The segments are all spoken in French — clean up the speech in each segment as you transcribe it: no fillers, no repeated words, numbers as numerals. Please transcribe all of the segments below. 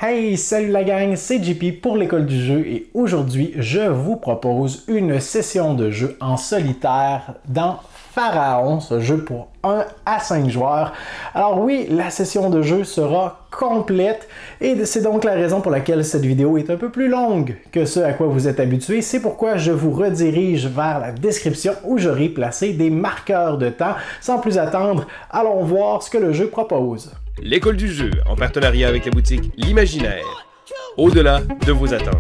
Hey, salut la gang, c'est JP pour l'école du jeu et aujourd'hui, je vous propose une session de jeu en solitaire dans Pharaon, ce jeu pour 1 à 5 joueurs. Alors oui, la session de jeu sera complète et c'est donc la raison pour laquelle cette vidéo est un peu plus longue que ce à quoi vous êtes habitués. C'est pourquoi je vous redirige vers la description où j'aurai placé des marqueurs de temps. Sans plus attendre, allons voir ce que le jeu propose. L'école du jeu, en partenariat avec la boutique L'Imaginaire, au-delà de vos attentes.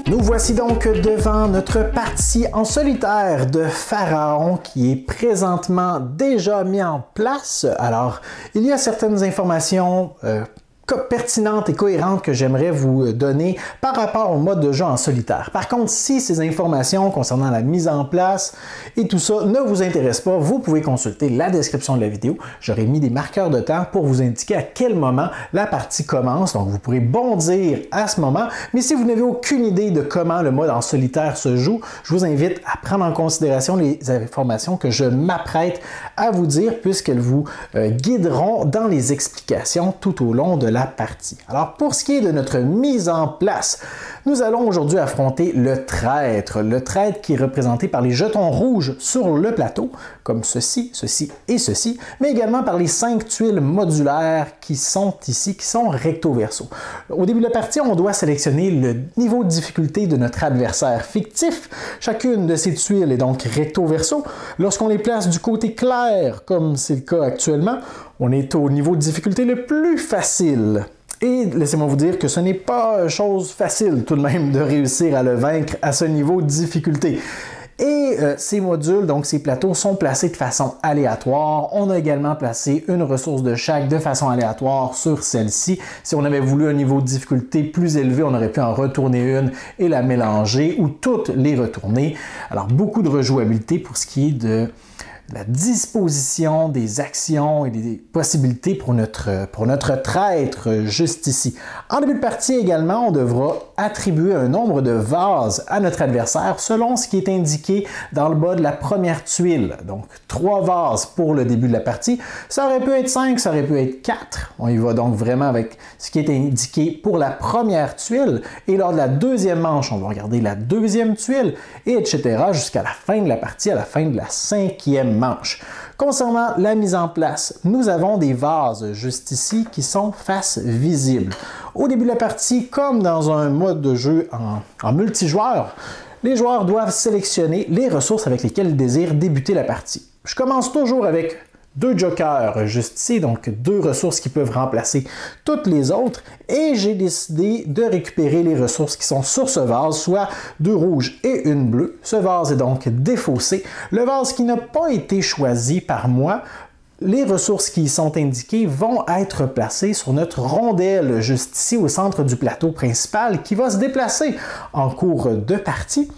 Nous voici donc devant notre partie en solitaire de Pharaon qui est présentement déjà mis en place. Alors, il y a certaines informations pertinentes et cohérentes que j'aimerais vous donner par rapport au mode de jeu en solitaire. Par contre, si ces informations concernant la mise en place et tout ça ne vous intéressent pas, vous pouvez consulter la description de la vidéo. J'aurai mis des marqueurs de temps pour vous indiquer à quel moment la partie commence. Donc, vous pourrez bondir à ce moment. Mais si vous n'avez aucune idée de comment le mode en solitaire se joue, je vous invite à prendre en considération les informations que je m'apprête à vous dire puisqu'elles vous guideront dans les explications tout au long de la partie. Alors, pour ce qui est de notre mise en place, nous allons aujourd'hui affronter le traître qui est représenté par les jetons rouges sur le plateau, comme ceci, ceci et ceci, mais également par les 5 tuiles modulaires qui sont ici, qui sont recto-verso. Au début de la partie, on doit sélectionner le niveau de difficulté de notre adversaire fictif. Chacune de ces tuiles est donc recto-verso. Lorsqu'on les place du côté clair, comme c'est le cas actuellement, on est au niveau de difficulté le plus facile. Et laissez-moi vous dire que ce n'est pas chose facile tout de même de réussir à le vaincre à ce niveau de difficulté. Et ces modules, donc ces plateaux, sont placés de façon aléatoire. On a également placé une ressource de chaque de façon aléatoire sur celle-ci. Si on avait voulu un niveau de difficulté plus élevé, on aurait pu en retourner une et la mélanger ou toutes les retourner. Alors beaucoup de rejouabilité pour ce qui est de la disposition des actions et des possibilités pour notre traître juste ici. En début de partie également, on devra attribuer un nombre de vases à notre adversaire selon ce qui est indiqué dans le bas de la première tuile. Donc 3 vases pour le début de la partie. Ça aurait pu être 5, ça aurait pu être 4. On y va donc vraiment avec ce qui est indiqué pour la première tuile. Et lors de la deuxième manche, on va regarder la deuxième tuile, et etc. jusqu'à la fin de la partie, à la fin de la 5e manche. Concernant la mise en place, nous avons des vases juste ici qui sont face visible. Au début de la partie, comme dans un mode de jeu en multijoueur, les joueurs doivent sélectionner les ressources avec lesquelles ils désirent débuter la partie. Je commence toujours avec 2 jokers juste ici, donc 2 ressources qui peuvent remplacer toutes les autres, et j'ai décidé de récupérer les ressources qui sont sur ce vase, soit 2 rouges et une bleue. Ce vase est donc défaussé. Le vase qui n'a pas été choisi par moi, les ressources qui y sont indiquées vont être placées sur notre rondelle juste ici au centre du plateau principal qui va se déplacer en cours de partie.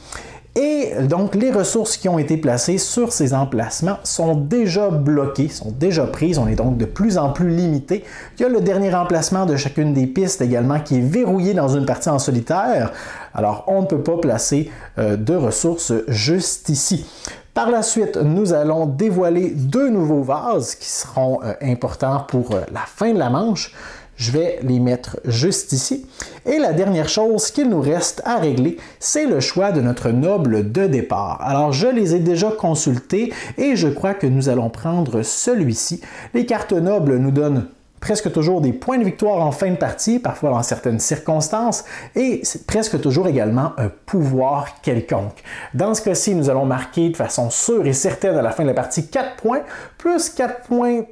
Et donc, les ressources qui ont été placées sur ces emplacements sont déjà bloquées, sont déjà prises. On est donc de plus en plus limité. Il y a le dernier emplacement de chacune des pistes également qui est verrouillé dans une partie en solitaire. Alors, on ne peut pas placer de ressources juste ici. Par la suite, nous allons dévoiler 2 nouveaux vases qui seront importants pour la fin de la manche. Je vais les mettre juste ici. Et la dernière chose qu'il nous reste à régler, c'est le choix de notre noble de départ. Alors, je les ai déjà consultés et je crois que nous allons prendre celui-ci. Les cartes nobles nous donnent presque toujours des points de victoire en fin de partie, parfois dans certaines circonstances, et c'est presque toujours également un pouvoir quelconque. Dans ce cas-ci, nous allons marquer de façon sûre et certaine à la fin de la partie 4 points, plus 4 points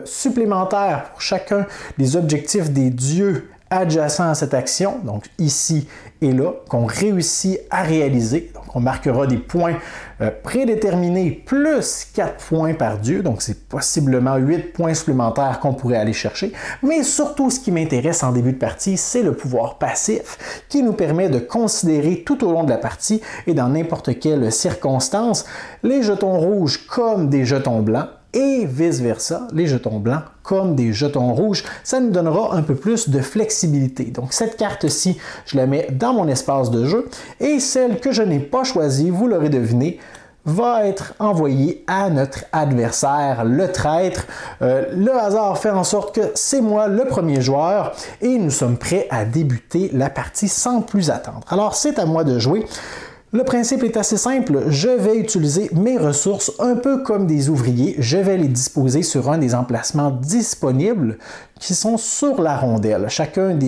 supplémentaires pour chacun des objectifs des dieux adjacents à cette action, donc ici et là, qu'on réussit à réaliser. Donc, on marquera des points prédéterminés plus 4 points par dieu, donc c'est possiblement 8 points supplémentaires qu'on pourrait aller chercher. Mais surtout, ce qui m'intéresse en début de partie, c'est le pouvoir passif qui nous permet de considérer tout au long de la partie et dans n'importe quelle circonstance les jetons rouges comme des jetons blancs et vice-versa, les jetons blancs comme des jetons rouges. Ça nous donnera un peu plus de flexibilité. Donc cette carte-ci, je la mets dans mon espace de jeu et celle que je n'ai pas choisie, vous l'aurez deviné, va être envoyé à notre adversaire, le traître. Le hasard fait en sorte que c'est moi le premier joueur et nous sommes prêts à débuter la partie sans plus attendre. Alors, c'est à moi de jouer. Le principe est assez simple, je vais utiliser mes ressources un peu comme des ouvriers, je vais les disposer sur un des emplacements disponibles qui sont sur la rondelle. Chacune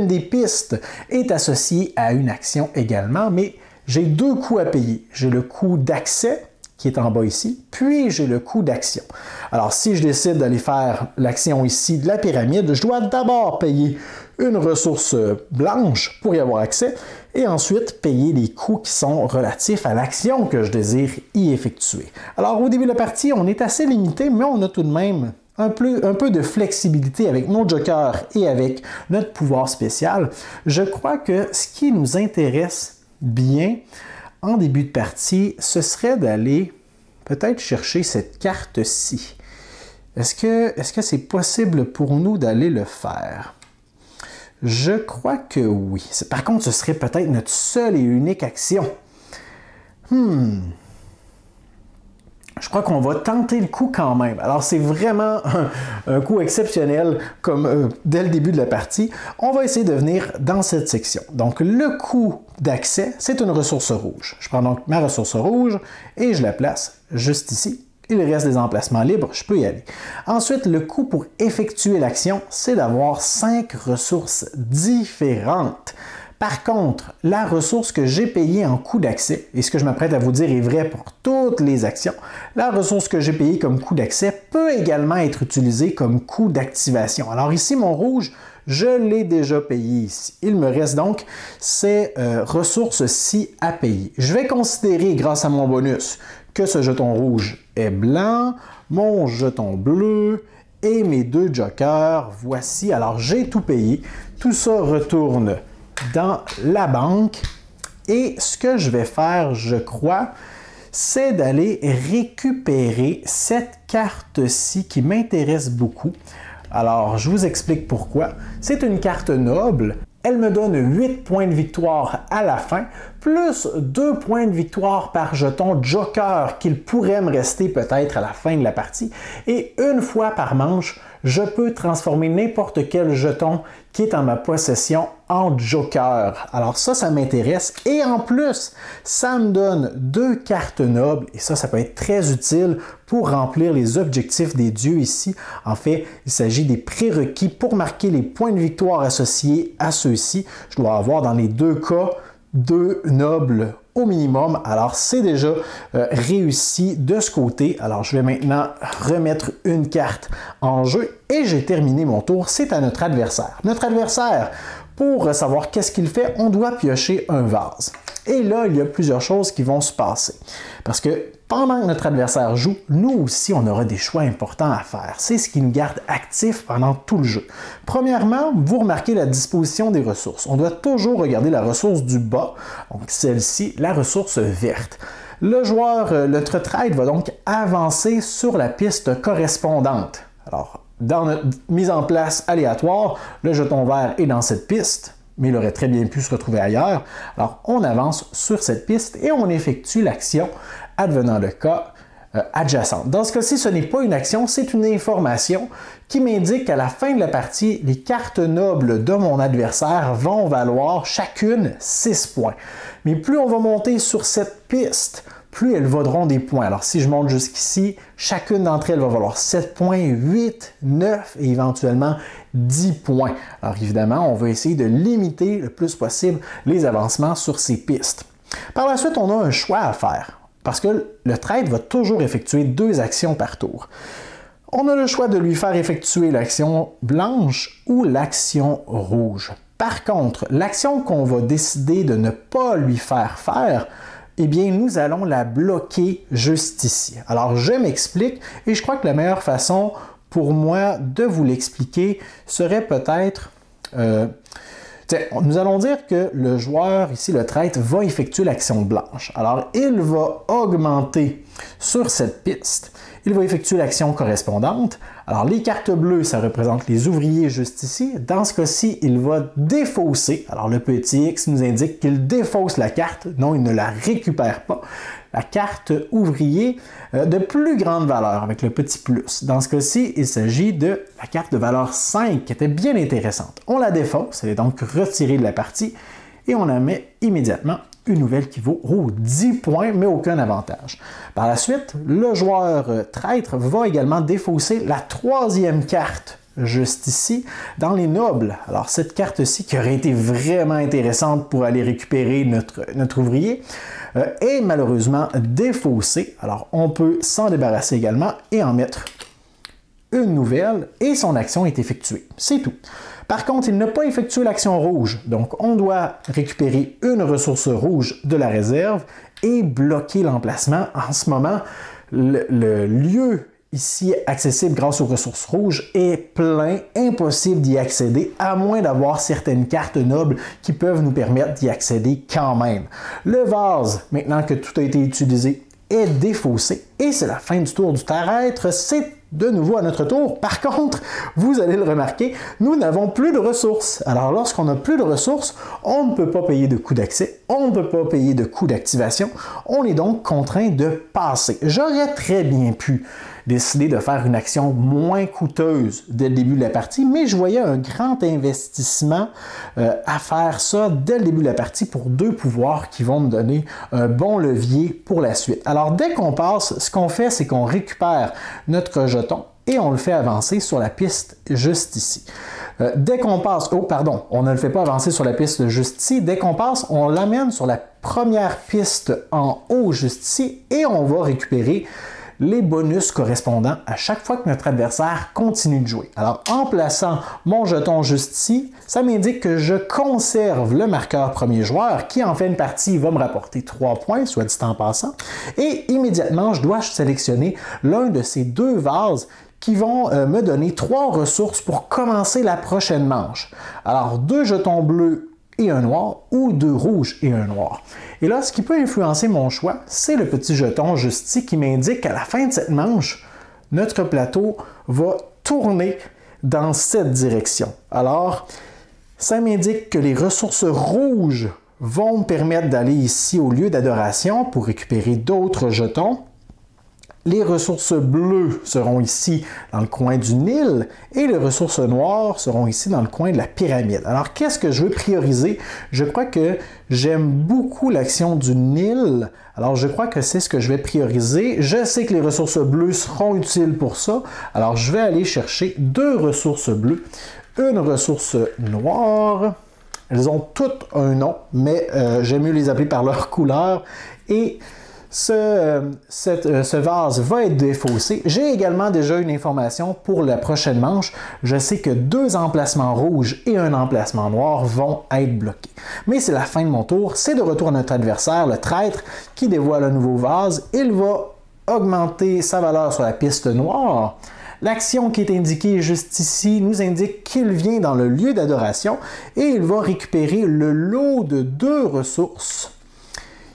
des pistes est associée à une action également, mais j'ai deux coûts à payer. J'ai le coût d'accès qui est en bas ici, puis j'ai le coût d'action. Alors si je décide d'aller faire l'action ici de la pyramide, je dois d'abord payer une ressource blanche pour y avoir accès et ensuite payer les coûts qui sont relatifs à l'action que je désire y effectuer. Alors au début de la partie, on est assez limité, mais on a tout de même un peu de flexibilité avec nos jokers et avec notre pouvoir spécial. Je crois que ce qui nous intéresse bien en début de partie, ce serait d'aller peut-être chercher cette carte-ci. Est-ce que c'est possible pour nous d'aller le faire? Je crois que oui. Par contre, ce serait peut-être notre seule et unique action. Je crois qu'on va tenter le coup quand même. Alors, c'est vraiment un coup exceptionnel comme dès le début de la partie. On va essayer de venir dans cette section. Donc, le coup d'accès, c'est une ressource rouge. Je prends donc ma ressource rouge et je la place juste ici. Il reste des emplacements libres, je peux y aller. Ensuite, le coût pour effectuer l'action, c'est d'avoir 5 ressources différentes. Par contre, la ressource que j'ai payée en coût d'accès, et ce que je m'apprête à vous dire est vrai pour toutes les actions, la ressource que j'ai payée comme coût d'accès peut également être utilisée comme coût d'activation. Alors ici, mon rouge, je l'ai déjà payé ici. Il me reste donc ces ressources-ci à payer. Je vais considérer, grâce à mon bonus, que ce jeton rouge est blanc, mon jeton bleu et mes deux jokers, voici. Alors j'ai tout payé. Tout ça retourne dans la banque et ce que je vais faire, je crois, c'est d'aller récupérer cette carte-ci qui m'intéresse beaucoup. Alors, je vous explique pourquoi. C'est une carte noble. Elle me donne 8 points de victoire à la fin, plus 2 points de victoire par jeton joker qu'il pourrait me rester peut-être à la fin de la partie. Et une fois par manche, je peux transformer n'importe quel jeton qui est en ma possession en joker. Alors ça m'intéresse. Et en plus, ça me donne 2 cartes nobles. Et ça peut être très utile pour remplir les objectifs des dieux ici. En fait, il s'agit des prérequis pour marquer les points de victoire associés à ceux-ci. Je dois avoir dans les deux cas 2 nobles au minimum. Alors, c'est déjà réussi de ce côté. Alors, je vais maintenant remettre une carte en jeu et j'ai terminé mon tour. C'est à notre adversaire. Notre adversaire, pour savoir qu'est-ce qu'il fait, on doit piocher un vase. Et là, il y a plusieurs choses qui vont se passer. Parce que pendant que notre adversaire joue, nous aussi, on aura des choix importants à faire. C'est ce qui nous garde actifs pendant tout le jeu. Premièrement, vous remarquez la disposition des ressources. On doit toujours regarder la ressource du bas, donc celle-ci, la ressource verte. Le joueur, notre trade, va donc avancer sur la piste correspondante. Alors, dans notre mise en place aléatoire, le jeton vert est dans cette piste, mais il aurait très bien pu se retrouver ailleurs. Alors, on avance sur cette piste et on effectue l'action advenant le cas adjacente. Dans ce cas-ci, ce n'est pas une action, c'est une information qui m'indique qu'à la fin de la partie, les cartes nobles de mon adversaire vont valoir chacune 6 points. Mais plus on va monter sur cette piste, plus elles vaudront des points. Alors si je monte jusqu'ici, chacune d'entre elles va valoir 7 points, 8, 9 et éventuellement 10 points. Alors évidemment, on va essayer de limiter le plus possible les avancements sur ces pistes. Par la suite, on a un choix à faire parce que le trade va toujours effectuer 2 actions par tour. On a le choix de lui faire effectuer l'action blanche ou l'action rouge. Par contre, l'action qu'on va décider de ne pas lui faire faire, eh bien, nous allons la bloquer juste ici. Alors, je m'explique et je crois que la meilleure façon pour moi de vous l'expliquer serait peut-être... nous allons dire que le joueur, ici le traître, va effectuer l'action blanche. Alors, il va augmenter sur cette piste. Il va effectuer l'action correspondante. Alors, les cartes bleues, ça représente les ouvriers juste ici. Dans ce cas-ci, il va défausser. Alors, le petit X nous indique qu'il défausse la carte. Non, il ne la récupère pas. la carte ouvrier de plus grande valeur avec le petit plus. Dans ce cas-ci, il s'agit de la carte de valeur 5 qui était bien intéressante. On la défausse, elle est donc retirée de la partie et on en met immédiatement une nouvelle qui vaut 10 points, mais aucun avantage. Par la suite, le joueur traître va également défausser la troisième carte juste ici, dans les nobles. Alors cette carte-ci, qui aurait été vraiment intéressante pour aller récupérer notre ouvrier, est malheureusement défaussée. Alors on peut s'en débarrasser également et en mettre une nouvelle, et son action est effectuée. C'est tout. Par contre, il n'a pas effectué l'action rouge, donc on doit récupérer une ressource rouge de la réserve et bloquer l'emplacement. En ce moment, le lieu ici accessible grâce aux ressources rouges est plein, impossible d'y accéder, à moins d'avoir certaines cartes nobles qui peuvent nous permettre d'y accéder quand même. Le vase, maintenant que tout a été utilisé, est défaussé et c'est la fin du tour du terrestre. C'est de nouveau à notre tour. Par contre, vous allez le remarquer, nous n'avons plus de ressources. Alors lorsqu'on n'a plus de ressources, on ne peut pas payer de coût d'accès, on ne peut pas payer de coût d'activation. On est donc contraint de passer. J'aurais très bien pu décider de faire une action moins coûteuse dès le début de la partie, mais je voyais un grand investissement à faire ça dès le début de la partie pour deux pouvoirs qui vont me donner un bon levier pour la suite. Alors dès qu'on passe, ce qu'on fait, c'est qu'on récupère notre jeton et on le fait avancer sur la piste juste ici. Dès qu'on passe, on ne le fait pas avancer sur la piste juste ici, dès qu'on passe, on l'amène sur la première piste en haut juste ici et on va récupérer les bonus correspondants à chaque fois que notre adversaire continue de jouer. Alors, en plaçant mon jeton juste ici, ça m'indique que je conserve le marqueur premier joueur qui, en fin de partie, va me rapporter 3 points, soit dit en passant. Et immédiatement, je dois sélectionner l'un de ces deux vases qui vont me donner 3 ressources pour commencer la prochaine manche. Alors, 2 jetons bleus et un noir, ou 2 rouges et un noir. Et là, ce qui peut influencer mon choix, c'est le petit jeton juste ici qui m'indique qu'à la fin de cette manche, notre plateau va tourner dans cette direction. Alors, ça m'indique que les ressources rouges vont me permettre d'aller ici au lieu d'adoration pour récupérer d'autres jetons. Les ressources bleues seront ici dans le coin du Nil et les ressources noires seront ici dans le coin de la pyramide. Alors, qu'est-ce que je veux prioriser? Je crois que j'aime beaucoup l'action du Nil. Alors, je crois que c'est ce que je vais prioriser. Je sais que les ressources bleues seront utiles pour ça. Alors, je vais aller chercher 2 ressources bleues, une ressource noire. Elles ont toutes un nom, mais j'aime mieux les appeler par leur couleur. Et ce vase va être défaussé. J'ai également déjà une information pour la prochaine manche. Je sais que 2 emplacements rouges et un emplacement noir vont être bloqués. Mais c'est la fin de mon tour. C'est de retour à notre adversaire, le traître, qui dévoile un nouveau vase. Il va augmenter sa valeur sur la piste noire. L'action qui est indiquée juste ici nous indique qu'il vient dans le lieu d'adoration et il va récupérer le lot de 2 ressources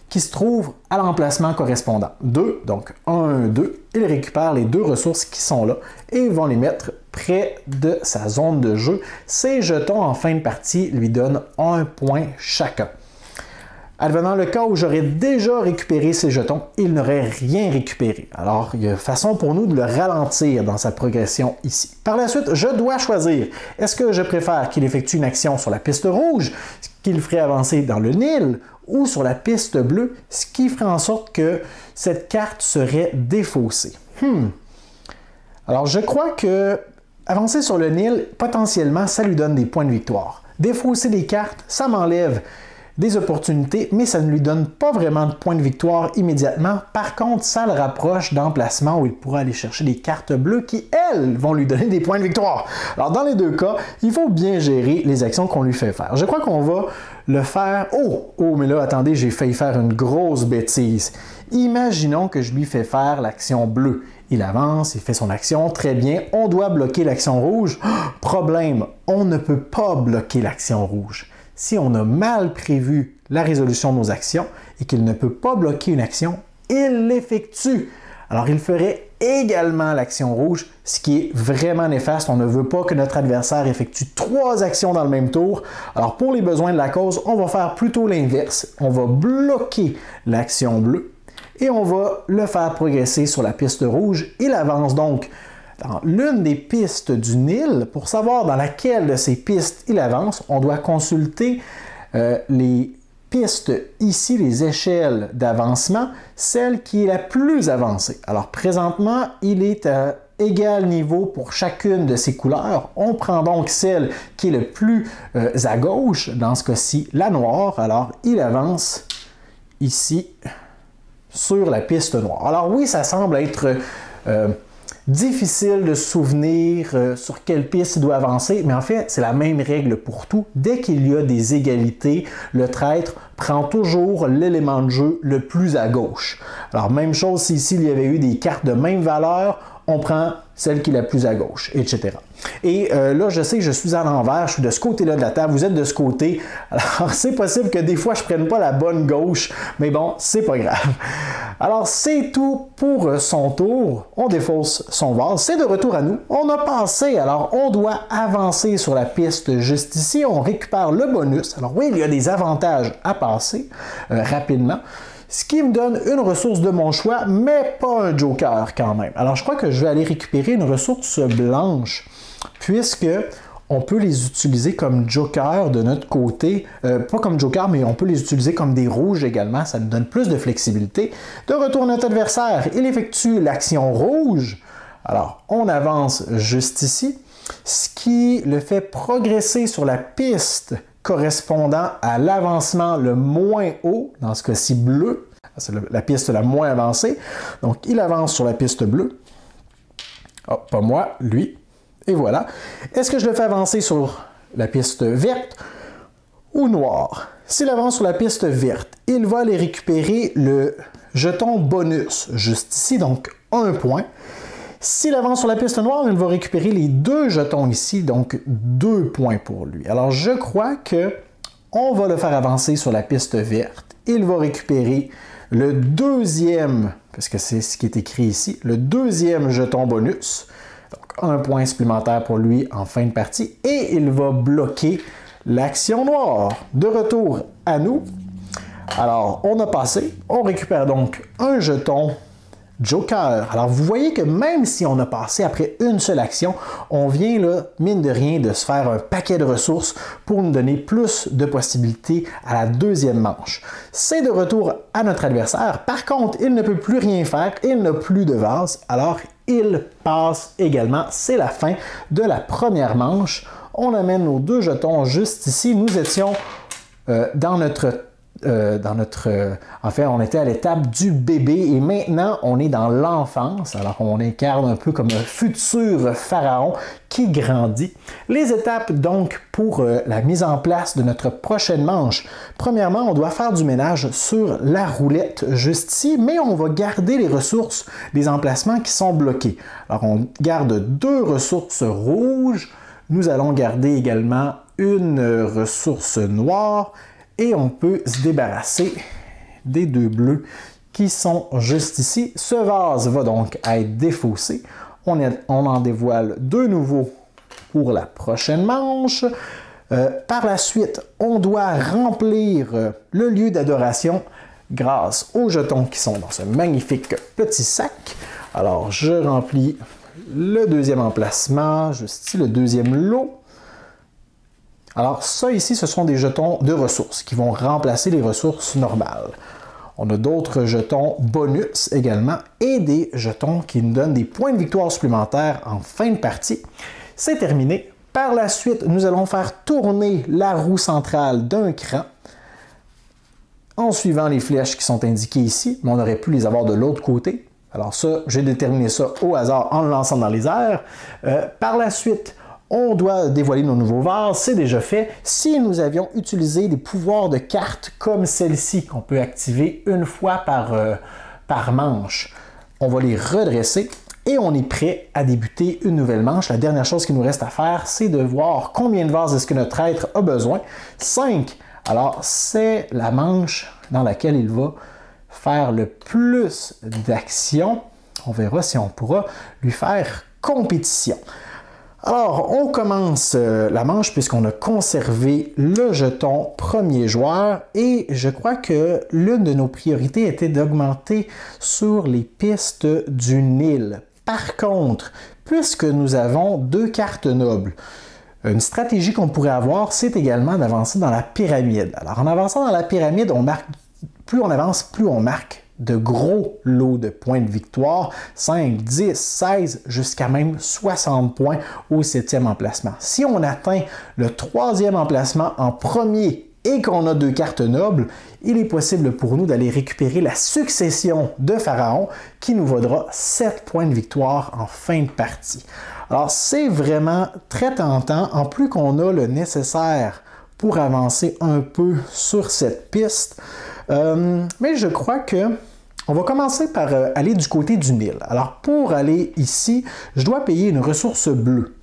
qui se trouve à l'emplacement correspondant. 2, donc 1, 2, il récupère les 2 ressources qui sont là et vont les mettre près de sa zone de jeu. Ces jetons en fin de partie lui donnent 1 point chacun. Advenant le cas où j'aurais déjà récupéré ces jetons, il n'aurait rien récupéré. Alors, il y a façon pour nous de le ralentir dans sa progression ici. Par la suite, je dois choisir. Est-ce que je préfère qu'il effectue une action sur la piste rouge, ce qui le ferait avancer dans le Nil, ou sur la piste bleue, ce qui ferait en sorte que cette carte serait défaussée? Alors, je crois que avancer sur le Nil, potentiellement, ça lui donne des points de victoire. Défausser des cartes, ça m'enlève des opportunités, mais ça ne lui donne pas vraiment de points de victoire immédiatement. Par contre, ça le rapproche d'emplacements où il pourra aller chercher des cartes bleues qui, elles, vont lui donner des points de victoire. Alors, dans les deux cas, il faut bien gérer les actions qu'on lui fait faire. Je crois qu'on va le faire... Oh, mais là, attendez, j'ai failli faire une grosse bêtise. Imaginons que je lui fais faire l'action bleue. Il avance, il fait son action, très bien. On doit bloquer l'action rouge. Problème, on ne peut pas bloquer l'action rouge. Si on a mal prévu la résolution de nos actions et qu'il ne peut pas bloquer une action, il l'effectue. Alors, il ferait également l'action rouge, ce qui est vraiment néfaste. On ne veut pas que notre adversaire effectue 3 actions dans le même tour. Alors, pour les besoins de la cause, on va faire plutôt l'inverse. On va bloquer l'action bleue et on va le faire progresser sur la piste rouge. Il avance donc dans l'une des pistes du Nil. Pour savoir dans laquelle de ces pistes il avance, on doit consulter les pistes ici, les échelles d'avancement, celle qui est la plus avancée. Alors présentement, il est à égal niveau pour chacune de ces couleurs. On prend donc celle qui est le plus à gauche, dans ce cas-ci la noire. Alors il avance ici sur la piste noire. Alors oui, ça semble être difficile de se souvenir sur quelle piste il doit avancer, mais en fait, c'est la même règle pour tout. Dès qu'il y a des égalités, le traître prend toujours l'élément de jeu le plus à gauche. Alors, même chose si ici, il y avait eu des cartes de même valeur, on prend celle qui est la plus à gauche, etc. Et là, je sais que je suis à l'envers, je suis de ce côté-là de la table, vous êtes de ce côté. Alors, c'est possible que des fois, je ne prenne pas la bonne gauche, mais bon, c'est pas grave. Alors, c'est tout pour son tour. On défausse son vase. C'est de retour à nous. On a passé, alors on doit avancer sur la piste juste ici. On récupère le bonus. Alors oui, il y a des avantages à passer rapidement. Ce qui me donne une ressource de mon choix, mais pas un joker quand même. Alors, je crois que je vais aller récupérer une ressource blanche, puisque on peut les utiliser comme joker de notre côté. Pas comme joker, mais on peut les utiliser comme des rouges également. Ça nous donne plus de flexibilité. De retour à notre adversaire, il effectue l'action rouge. Alors, on avance juste ici, ce qui le fait progresser sur la piste correspondant à l'avancement le moins haut, dans ce cas-ci bleu, c'est la piste la moins avancée. Donc, il avance sur la piste bleue. Oh, pas moi, lui. Et voilà. Est-ce que je le fais avancer sur la piste verte ou noire? S'il avance sur la piste verte, il va aller récupérer le jeton bonus, juste ici, donc 1 point. S'il avance sur la piste noire, il va récupérer les 2 jetons ici, donc 2 points pour lui. Alors, je crois que on va le faire avancer sur la piste verte. Il va récupérer le deuxième, parce que c'est ce qui est écrit ici, le deuxième jeton bonus. Donc, 1 point supplémentaire pour lui en fin de partie. Et il va bloquer l'action noire. De retour à nous. Alors, on a passé. On récupère donc un jeton joker. Alors, vous voyez que même si on a passé après une seule action, on vient, là, mine de rien, de se faire un paquet de ressources pour nous donner plus de possibilités à la deuxième manche. C'est de retour à notre adversaire. Par contre, il ne peut plus rien faire. Il n'a plus de vase. Alors, il passe également. C'est la fin de la première manche. On amène nos 2 jetons juste ici. Nous étions en fait, on était à l'étape du bébé et maintenant, on est dans l'enfance. Alors, on incarne un peu comme un futur pharaon qui grandit. Les étapes, donc, pour la mise en place de notre prochaine manche. Premièrement, on doit faire du ménage sur la roulette juste ici, mais on va garder les ressources des emplacements qui sont bloqués. Alors, on garde 2 ressources rouges. Nous allons garder également une ressource noire. Et on peut se débarrasser des 2 bleus qui sont juste ici. Ce vase va donc être défaussé. On en dévoile 2 nouveaux pour la prochaine manche. Par la suite, on doit remplir le lieu d'adoration grâce aux jetons qui sont dans ce magnifique petit sac. Alors, je remplis le deuxième emplacement, juste ici, le deuxième lot. Alors ça ici, ce sont des jetons de ressources qui vont remplacer les ressources normales. On a d'autres jetons bonus également et des jetons qui nous donnent des points de victoire supplémentaires en fin de partie. C'est terminé. Par la suite, nous allons faire tourner la roue centrale d'un cran en suivant les flèches qui sont indiquées ici, mais on aurait pu les avoir de l'autre côté. Alors ça, j'ai déterminé ça au hasard en le lançant dans les airs. Par la suite, on doit dévoiler nos nouveaux vases, c'est déjà fait. Si nous avions utilisé des pouvoirs de cartes comme celle-ci, qu'on peut activer une fois par manche, on va les redresser et on est prêt à débuter une nouvelle manche. La dernière chose qu'il nous reste à faire, c'est de voir combien de vases est-ce que notre traître a besoin. 5. Alors, c'est la manche dans laquelle il va faire le plus d'actions. On verra si on pourra lui faire compétition. Alors, on commence la manche puisqu'on a conservé le jeton premier joueur et je crois que l'une de nos priorités était d'augmenter sur les pistes du Nil. Par contre, puisque nous avons 2 cartes nobles, une stratégie qu'on pourrait avoir, c'est également d'avancer dans la pyramide. Alors, en avançant dans la pyramide, plus on avance, plus on marque de gros lots de points de victoire, 5, 10, 16, jusqu'à même 60 points au 7e emplacement. Si on atteint le 3e emplacement en premier et qu'on a 2 cartes nobles, il est possible pour nous d'aller récupérer la succession de Pharaon qui nous vaudra 7 points de victoire en fin de partie. Alors c'est vraiment très tentant, en plus qu'on a le nécessaire pour avancer un peu sur cette piste. Mais je crois que on va commencer par aller du côté du Nil. Alors, pour aller ici, je dois payer une ressource bleue.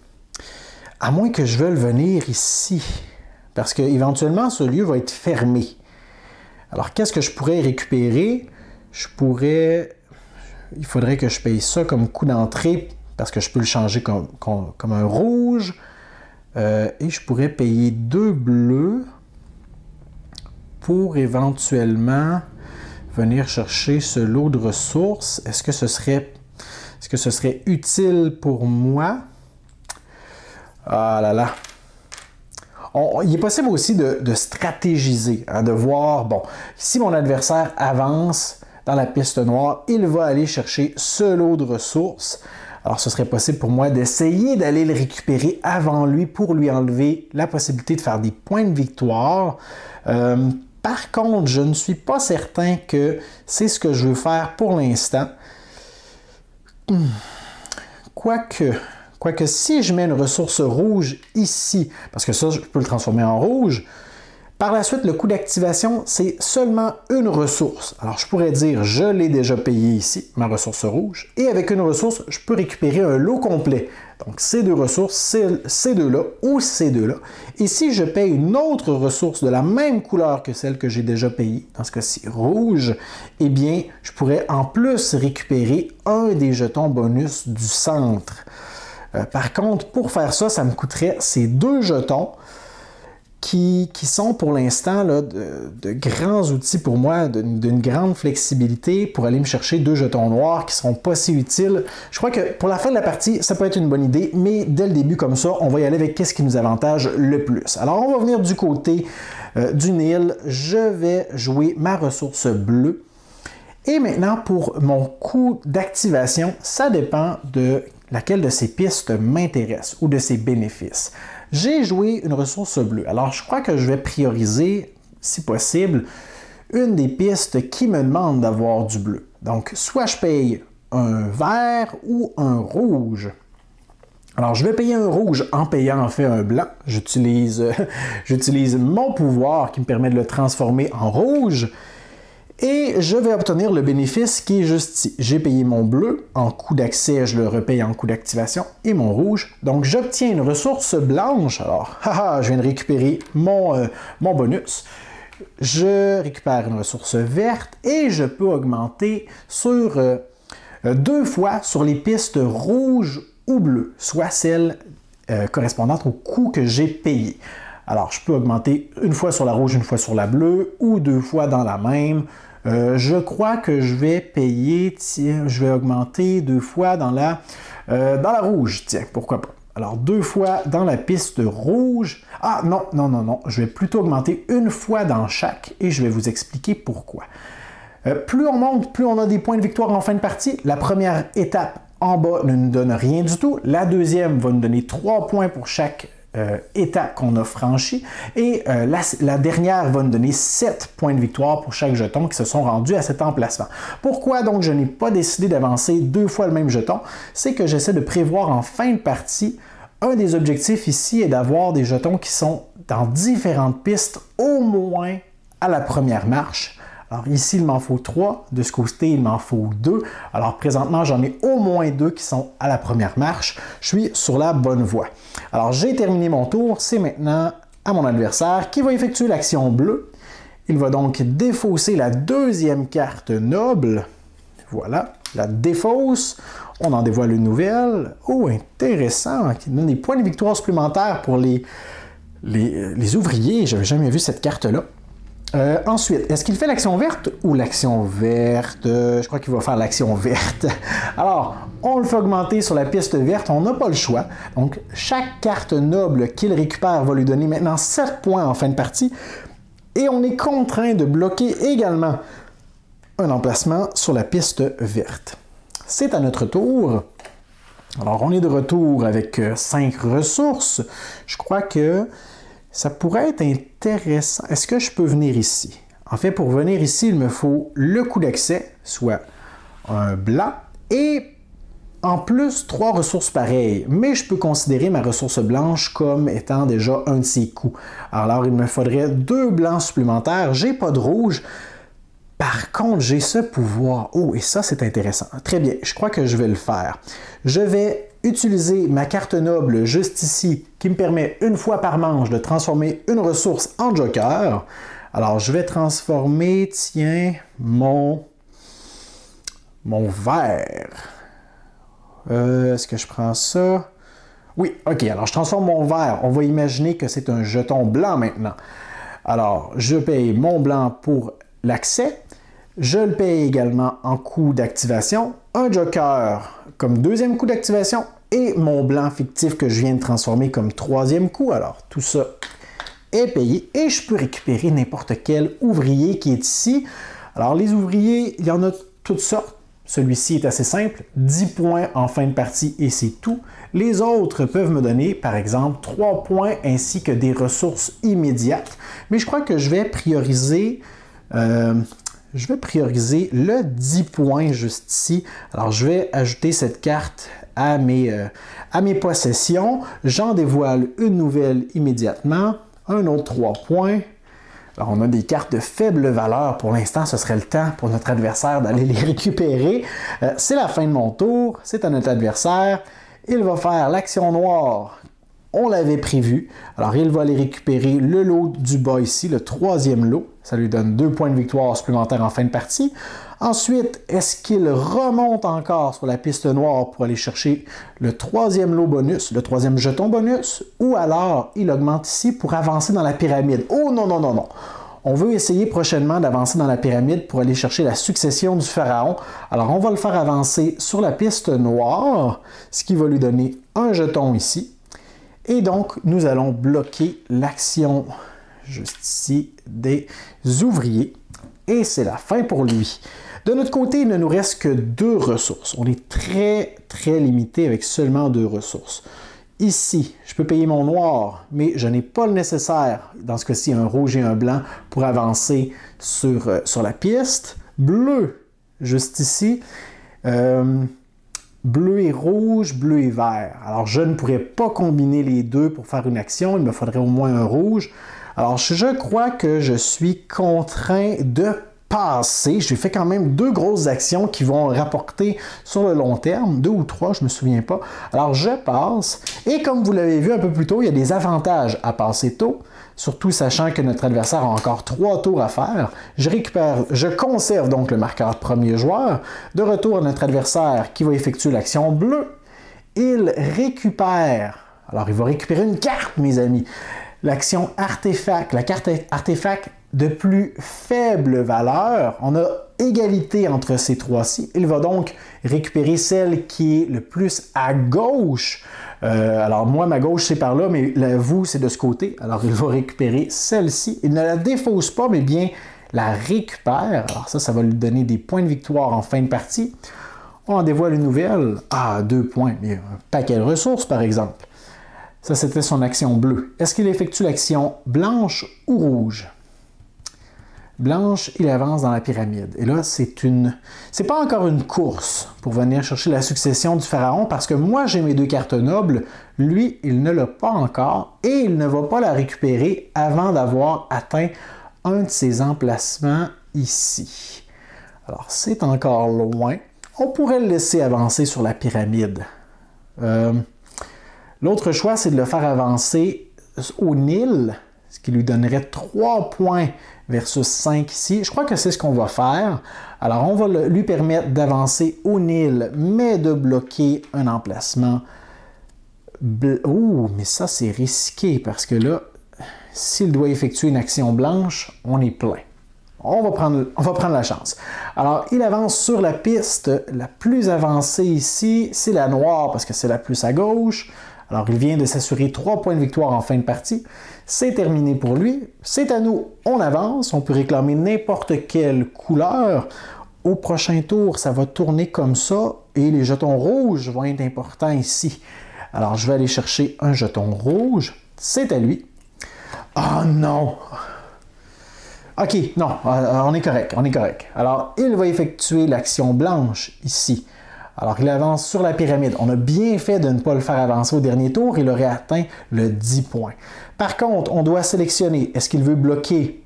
À moins que je veuille venir ici. Parce qu'éventuellement, ce lieu va être fermé. Alors, qu'est-ce que je pourrais récupérer? Il faudrait que je paye ça comme coût d'entrée, parce que je peux le changer comme un rouge. Et je pourrais payer 2 bleus pour éventuellement venir chercher ce lot de ressources. Est-ce que ce serait utile pour moi? Ah là là! Il est possible aussi de stratégiser, hein, de voir, bon, si mon adversaire avance dans la piste noire, il va aller chercher ce lot de ressources. Alors, ce serait possible pour moi d'essayer d'aller le récupérer avant lui pour lui enlever la possibilité de faire des points de victoire. Par contre, je ne suis pas certain que c'est ce que je veux faire pour l'instant. Quoique si je mets une ressource rouge ici, parce que ça, je peux le transformer en rouge, par la suite, le coût d'activation, c'est seulement une ressource. Alors, je pourrais dire, je l'ai déjà payé ici, ma ressource rouge, et avec une ressource, je peux récupérer un lot complet. Donc, ces 2 ressources, ces 2-là ou ces 2-là. Et si je paye une autre ressource de la même couleur que celle que j'ai déjà payée, dans ce cas-ci rouge, eh bien, je pourrais en plus récupérer un des jetons bonus du centre. Par contre, pour faire ça, ça me coûterait ces 2 jetons qui sont pour l'instant de grands outils pour moi, d'une grande flexibilité pour aller me chercher 2 jetons noirs qui ne seront pas si utiles. Je crois que pour la fin de la partie, ça peut être une bonne idée, mais dès le début comme ça, on va y aller avec qu'est-ce qui nous avantage le plus. Alors on va venir du côté du Nil, je vais jouer ma ressource bleue. Et maintenant, pour mon coût d'activation, ça dépend de laquelle de ces pistes m'intéresse ou de ses bénéfices. J'ai joué une ressource bleue. Alors, je crois que je vais prioriser, si possible, une des pistes qui me demande d'avoir du bleu. Donc, soit je paye un vert ou un rouge. Alors, je vais payer un rouge en payant en fait un blanc. J'utilise mon pouvoir qui me permet de le transformer en rouge. Et je vais obtenir le bénéfice qui est juste ici. J'ai payé mon bleu, en coût d'accès, je le repaye en coût d'activation, et mon rouge. Donc, j'obtiens une ressource blanche. Alors, je viens de récupérer mon bonus. Je récupère une ressource verte et je peux augmenter sur 2 fois sur les pistes rouges ou bleues, soit celles correspondantes au coût que j'ai payé. Alors, je peux augmenter une fois sur la rouge, une fois sur la bleue, ou 2 fois dans la même. Je crois que je vais payer, tiens, je vais augmenter 2 fois dans la rouge, tiens, pourquoi pas. Alors, 2 fois dans la piste rouge. Ah, non, je vais plutôt augmenter une fois dans chaque, et je vais vous expliquer pourquoi. Plus on monte, plus on a des points de victoire en fin de partie. La première étape en bas ne nous donne rien du tout. La deuxième va nous donner 3 points pour chaque étape qu'on a franchie. Et la dernière va nous donner 7 points de victoire pour chaque jeton qui se sont rendus à cet emplacement. Pourquoi donc je n'ai pas décidé d'avancer 2 fois le même jeton? C'est que j'essaie de prévoir en fin de partie. Un des objectifs ici est d'avoir des jetons qui sont dans différentes pistes, au moins à la première marche. Alors ici, il m'en faut 3. De ce côté, il m'en faut 2. Alors présentement, j'en ai au moins 2 qui sont à la première marche. Je suis sur la bonne voie. Alors j'ai terminé mon tour. C'est maintenant à mon adversaire qui va effectuer l'action bleue. Il va donc défausser la deuxième carte noble. Voilà. la défausse. On en dévoile une nouvelle. Oh, intéressant! Qui donne des points de victoire supplémentaires pour les ouvriers. J'avais jamais vu cette carte-là. Ensuite, est-ce qu'il fait l'action verte ou l'action verte? Je crois qu'il va faire l'action verte. Alors, on le fait augmenter sur la piste verte, on n'a pas le choix. Donc, chaque carte noble qu'il récupère va lui donner maintenant 7 points en fin de partie. Et on est contraint de bloquer également un emplacement sur la piste verte. C'est à notre tour. Alors, on est de retour avec 5 ressources. Je crois que ça pourrait être intéressant. Est-ce que je peux venir ici? En fait, pour venir ici, il me faut le coup d'accès, soit un blanc, et en plus, 3 ressources pareilles. Mais je peux considérer ma ressource blanche comme étant déjà un de ces coups. Alors, il me faudrait 2 blancs supplémentaires. J'ai pas de rouge. Par contre, j'ai ce pouvoir. Oh, et ça, c'est intéressant. Très bien, je crois que je vais le faire. Je vais utiliser ma carte noble juste ici, qui me permet une fois par manche de transformer une ressource en joker. Alors, je vais transformer, tiens, mon vert. Est-ce que je prends ça? Oui, ok, alors je transforme mon vert. On va imaginer que c'est un jeton blanc maintenant. Alors, je paye mon blanc pour l'accès. Je le paye également en coût d'activation. Un joker comme deuxième coût d'activation et mon blanc fictif que je viens de transformer comme troisième coût. Alors, tout ça est payé et je peux récupérer n'importe quel ouvrier qui est ici. Alors, les ouvriers, il y en a toutes sortes. Celui-ci est assez simple, 10 points en fin de partie et c'est tout. Les autres peuvent me donner, par exemple, 3 points ainsi que des ressources immédiates. Mais je crois que je vais prioriser le 10 points juste ici. Alors, je vais ajouter cette carte à mes possessions. J'en dévoile une nouvelle immédiatement. Un autre 3 points. Alors, on a des cartes de faible valeur. Pour l'instant, ce serait le temps pour notre adversaire d'aller les récupérer. C'est la fin de mon tour. C'est à notre adversaire. Il va faire l'action noire. On l'avait prévu. Alors, il va aller récupérer le lot du bas ici, le 3e lot. Ça lui donne 2 points de victoire supplémentaires en fin de partie. Ensuite, est-ce qu'il remonte encore sur la piste noire pour aller chercher le 3e lot bonus, le 3e jeton bonus, ou alors il augmente ici pour avancer dans la pyramide? Oh non, non, non, non! On veut essayer prochainement d'avancer dans la pyramide pour aller chercher la succession du pharaon. Alors, on va le faire avancer sur la piste noire, ce qui va lui donner un jeton ici. Et donc, nous allons bloquer l'action juste ici des ouvriers. Et c'est la fin pour lui. De notre côté, il ne nous reste que 2 ressources. On est très, très limité avec seulement 2 ressources. Ici, je peux payer mon noir, mais je n'ai pas le nécessaire, dans ce cas-ci, un rouge et un blanc, pour avancer sur la piste. Bleu, juste ici. Bleu et rouge, bleu et vert. Alors, je ne pourrais pas combiner les deux pour faire une action. Il me faudrait au moins un rouge. Alors, je crois que je suis contraint de passer. J'ai fait quand même 2 grosses actions qui vont rapporter sur le long terme. 2 ou 3, je ne me souviens pas. Alors, je passe. Et comme vous l'avez vu un peu plus tôt, il y a des avantages à passer tôt. Surtout sachant que notre adversaire a encore 3 tours à faire. Je conserve donc le marqueur premier joueur. De retour à notre adversaire qui va effectuer l'action bleue. Il récupère. Alors, il va récupérer une carte, mes amis. L'action artefact, la carte artefact de plus faible valeur. On a égalité entre ces 3-ci. Il va donc récupérer celle qui est le plus à gauche. Alors moi, ma gauche, c'est par là, mais vous, c'est de ce côté. Alors il va récupérer celle-ci. Il ne la défausse pas, mais bien la récupère. Alors ça va lui donner des points de victoire en fin de partie. On en dévoile une nouvelle. Ah, 2 points. Mais un paquet de ressources, par exemple. Ça, c'était son action bleue. Est-ce qu'il effectue l'action blanche ou rouge? Blanche, il avance dans la pyramide. Et là, c'est pas encore une course pour venir chercher la succession du pharaon, parce que moi, j'ai mes 2 cartes nobles. Lui, il ne l'a pas encore et il ne va pas la récupérer avant d'avoir atteint un de ses emplacements ici. Alors, c'est encore loin. On pourrait le laisser avancer sur la pyramide. L'autre choix, c'est de le faire avancer au Nil, ce qui lui donnerait 3 points versus 5 ici. Je crois que c'est ce qu'on va faire. Alors, on va lui permettre d'avancer au nil, mais de bloquer un emplacement. Oh, mais ça, c'est risqué, parce que là, s'il doit effectuer une action blanche, on est plein. On va prendre la chance. Alors, il avance sur la piste. La plus avancée ici, c'est la noire, parce que c'est la plus à gauche. Alors, il vient de s'assurer 3 points de victoire en fin de partie. C'est terminé pour lui. C'est à nous. On avance. On peut réclamer n'importe quelle couleur. Au prochain tour, ça va tourner comme ça. Et les jetons rouges vont être importants ici. Alors, je vais aller chercher un jeton rouge. C'est à lui. Oh non! OK, non, on est correct, on est correct. Alors, il va effectuer l'action blanche ici. Alors, il avance sur la pyramide. On a bien fait de ne pas le faire avancer au dernier tour. Il aurait atteint le 10 points. Par contre, on doit sélectionner. Est-ce qu'il veut bloquer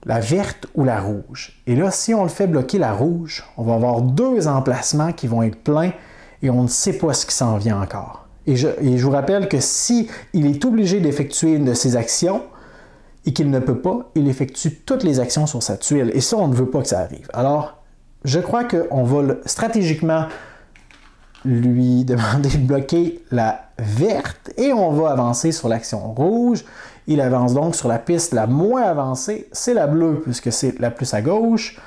la verte ou la rouge? Et là, si on le fait bloquer la rouge, on va avoir 2 emplacements qui vont être pleins et on ne sait pas ce qui s'en vient encore. Et je vous rappelle que si il est obligé d'effectuer une de ces actions et qu'il ne peut pas, il effectue toutes les actions sur sa tuile. Et ça, on ne veut pas que ça arrive. Alors, je crois qu'on va stratégiquement lui demander de bloquer la verte et on va avancer sur l'action rouge. Il avance donc sur la piste la moins avancée, c'est la bleue puisque c'est la plus à gauche.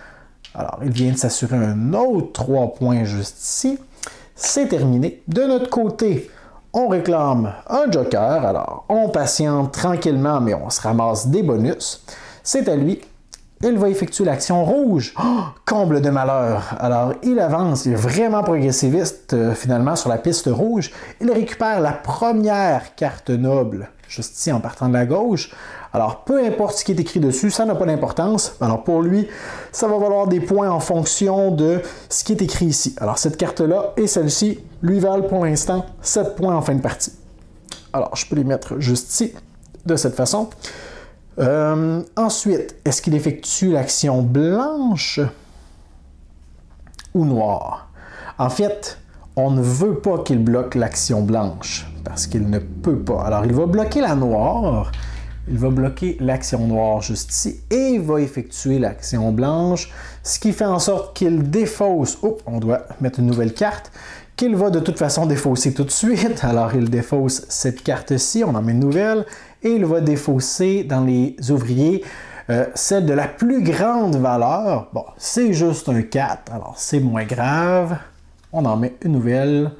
Alors, il vient de s'assurer un autre 3 points juste ici. C'est terminé. De notre côté, on réclame un joker. Alors, on patiente tranquillement, mais on se ramasse des bonus. C'est à lui. Il va effectuer l'action rouge. Oh, comble de malheur. Alors, il avance. Il est vraiment progressiviste, finalement, sur la piste rouge. Il récupère la première carte noble, juste ici, en partant de la gauche. Alors, peu importe ce qui est écrit dessus, ça n'a pas d'importance. Alors, pour lui, ça va valoir des points en fonction de ce qui est écrit ici. Alors, cette carte-là et celle-ci lui valent pour l'instant 7 points en fin de partie. Alors, je peux les mettre juste ici, de cette façon. Ensuite, est-ce qu'il effectue l'action blanche ou noire? En fait, on ne veut pas qu'il bloque l'action blanche parce qu'il ne peut pas. Alors, il va bloquer la noire. Il va bloquer l'action noire juste ici et il va effectuer l'action blanche, ce qui fait en sorte qu'il défausse. Oh, on doit mettre une nouvelle carte qu'il va de toute façon défausser tout de suite. Alors, il défausse cette carte-ci, on en met une nouvelle, et il va défausser dans les ouvriers celle de la plus grande valeur. Bon, c'est juste un 4, alors c'est moins grave. On en met une nouvelle.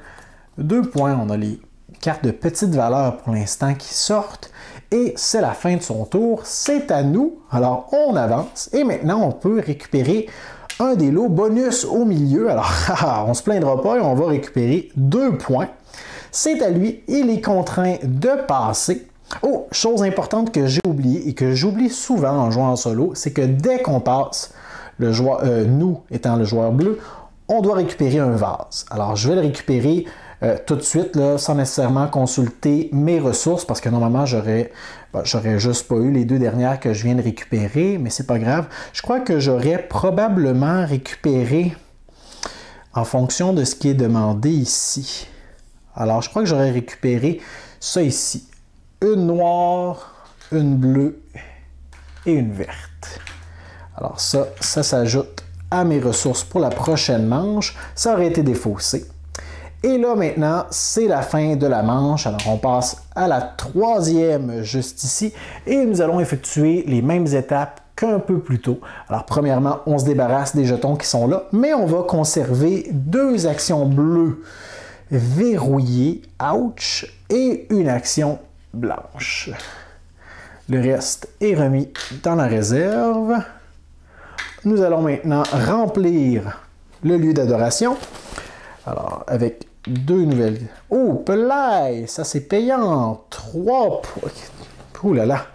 2 points, on a les cartes de petite valeur pour l'instant qui sortent. Et c'est la fin de son tour, c'est à nous. Alors, on avance, et maintenant, on peut récupérer un des lots bonus au milieu. Alors, on ne se plaindra pas et on va récupérer 2 points. C'est à lui, il est contraint de passer. Oh, chose importante que j'ai oubliée et que j'oublie souvent en jouant en solo, c'est que dès qu'on passe, le joueur, nous étant le joueur bleu, on doit récupérer un vase. Alors, je vais le récupérer tout de suite, là, sans nécessairement consulter mes ressources, parce que normalement, j'aurais juste pas eu les 2 dernières que je viens de récupérer, mais c'est pas grave. Je crois que j'aurais probablement récupéré en fonction de ce qui est demandé ici. Alors, je crois que j'aurais récupéré ça ici. Une noire, une bleue et une verte. Alors ça s'ajoute à mes ressources pour la prochaine manche. Ça aurait été défaussé. Et là, maintenant, c'est la fin de la manche. Alors, on passe à la 3e juste ici. Et nous allons effectuer les mêmes étapes qu'un peu plus tôt. Alors, premièrement, on se débarrasse des jetons qui sont là. Mais on va conserver 2 actions bleues verrouillées. Ouch! Et une action blanche. Le reste est remis dans la réserve. Nous allons maintenant remplir le lieu d'adoration. Alors, avec 2 nouvelles... Oh, pelaille! Ça, c'est payant! 3 points... Ouh là là!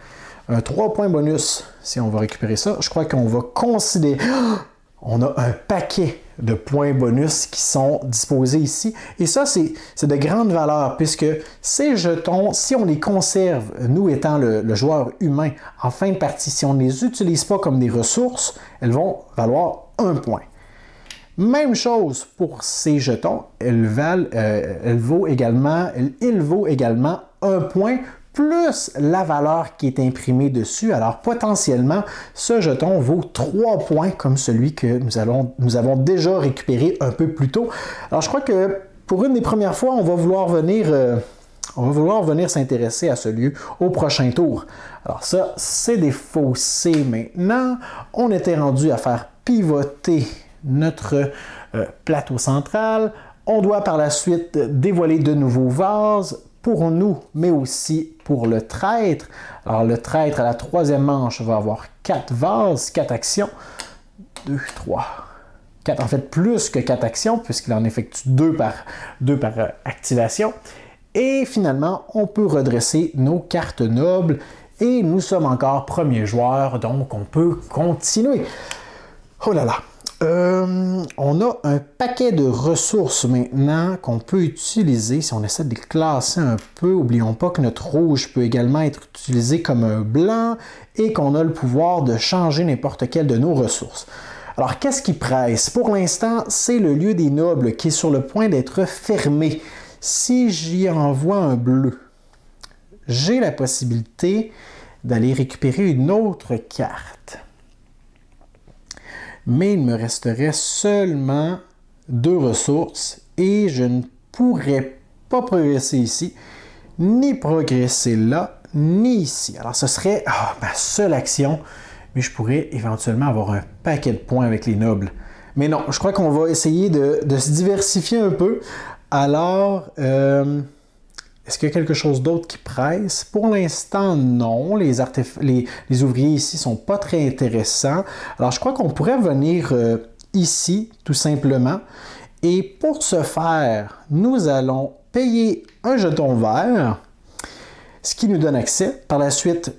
Un 3 points bonus, si on va récupérer ça. Je crois qu'on va considérer... On a un paquet de points bonus qui sont disposés ici. Et ça, c'est de grande valeur, puisque ces jetons, si on les conserve, nous étant le joueur humain, en fin de partie, si on ne les utilise pas comme des ressources, elles vont valoir 1 point. Même chose pour ces jetons, il vaut également 1 point plus la valeur qui est imprimée dessus. Alors potentiellement, ce jeton vaut 3 points comme celui que nous avons déjà récupéré un peu plus tôt. Alors je crois que pour une des premières fois, on va vouloir venir s'intéresser à ce lieu au prochain tour. Alors ça, c'est défaussé maintenant. On était rendu à faire pivoter notre plateau central. On doit par la suite dévoiler de nouveaux vases pour nous, mais aussi pour le traître. Alors le traître à la troisième manche va avoir 4 vases, 4 actions. 2, 3, 4, en fait plus que 4 actions, puisqu'il en effectue 2 par activation. Et finalement, on peut redresser nos cartes nobles. Et nous sommes encore premier joueur, donc on peut continuer. Oh là là! On a un paquet de ressources maintenant qu'on peut utiliser. Si on essaie de les classer un peu, n'oublions pas que notre rouge peut également être utilisé comme un blanc et qu'on a le pouvoir de changer n'importe quelle de nos ressources. Alors, qu'est-ce qui presse? Pour l'instant, c'est le lieu des nobles qui est sur le point d'être fermé. Si j'y envoie un bleu, j'ai la possibilité d'aller récupérer une autre carte. Mais il me resterait seulement 2 ressources et je ne pourrais pas progresser ici, ni progresser là, ni ici. Alors ce serait ma seule action, mais je pourrais éventuellement avoir un paquet de points avec les nobles. Mais non, je crois qu'on va essayer de se diversifier un peu. Alors, est-ce qu'il y a quelque chose d'autre qui presse? Pour l'instant, non. Les ouvriers ici ne sont pas très intéressants. Alors, je crois qu'on pourrait venir ici, tout simplement. Et pour ce faire, nous allons payer un jeton vert, ce qui nous donne accès. Par la suite,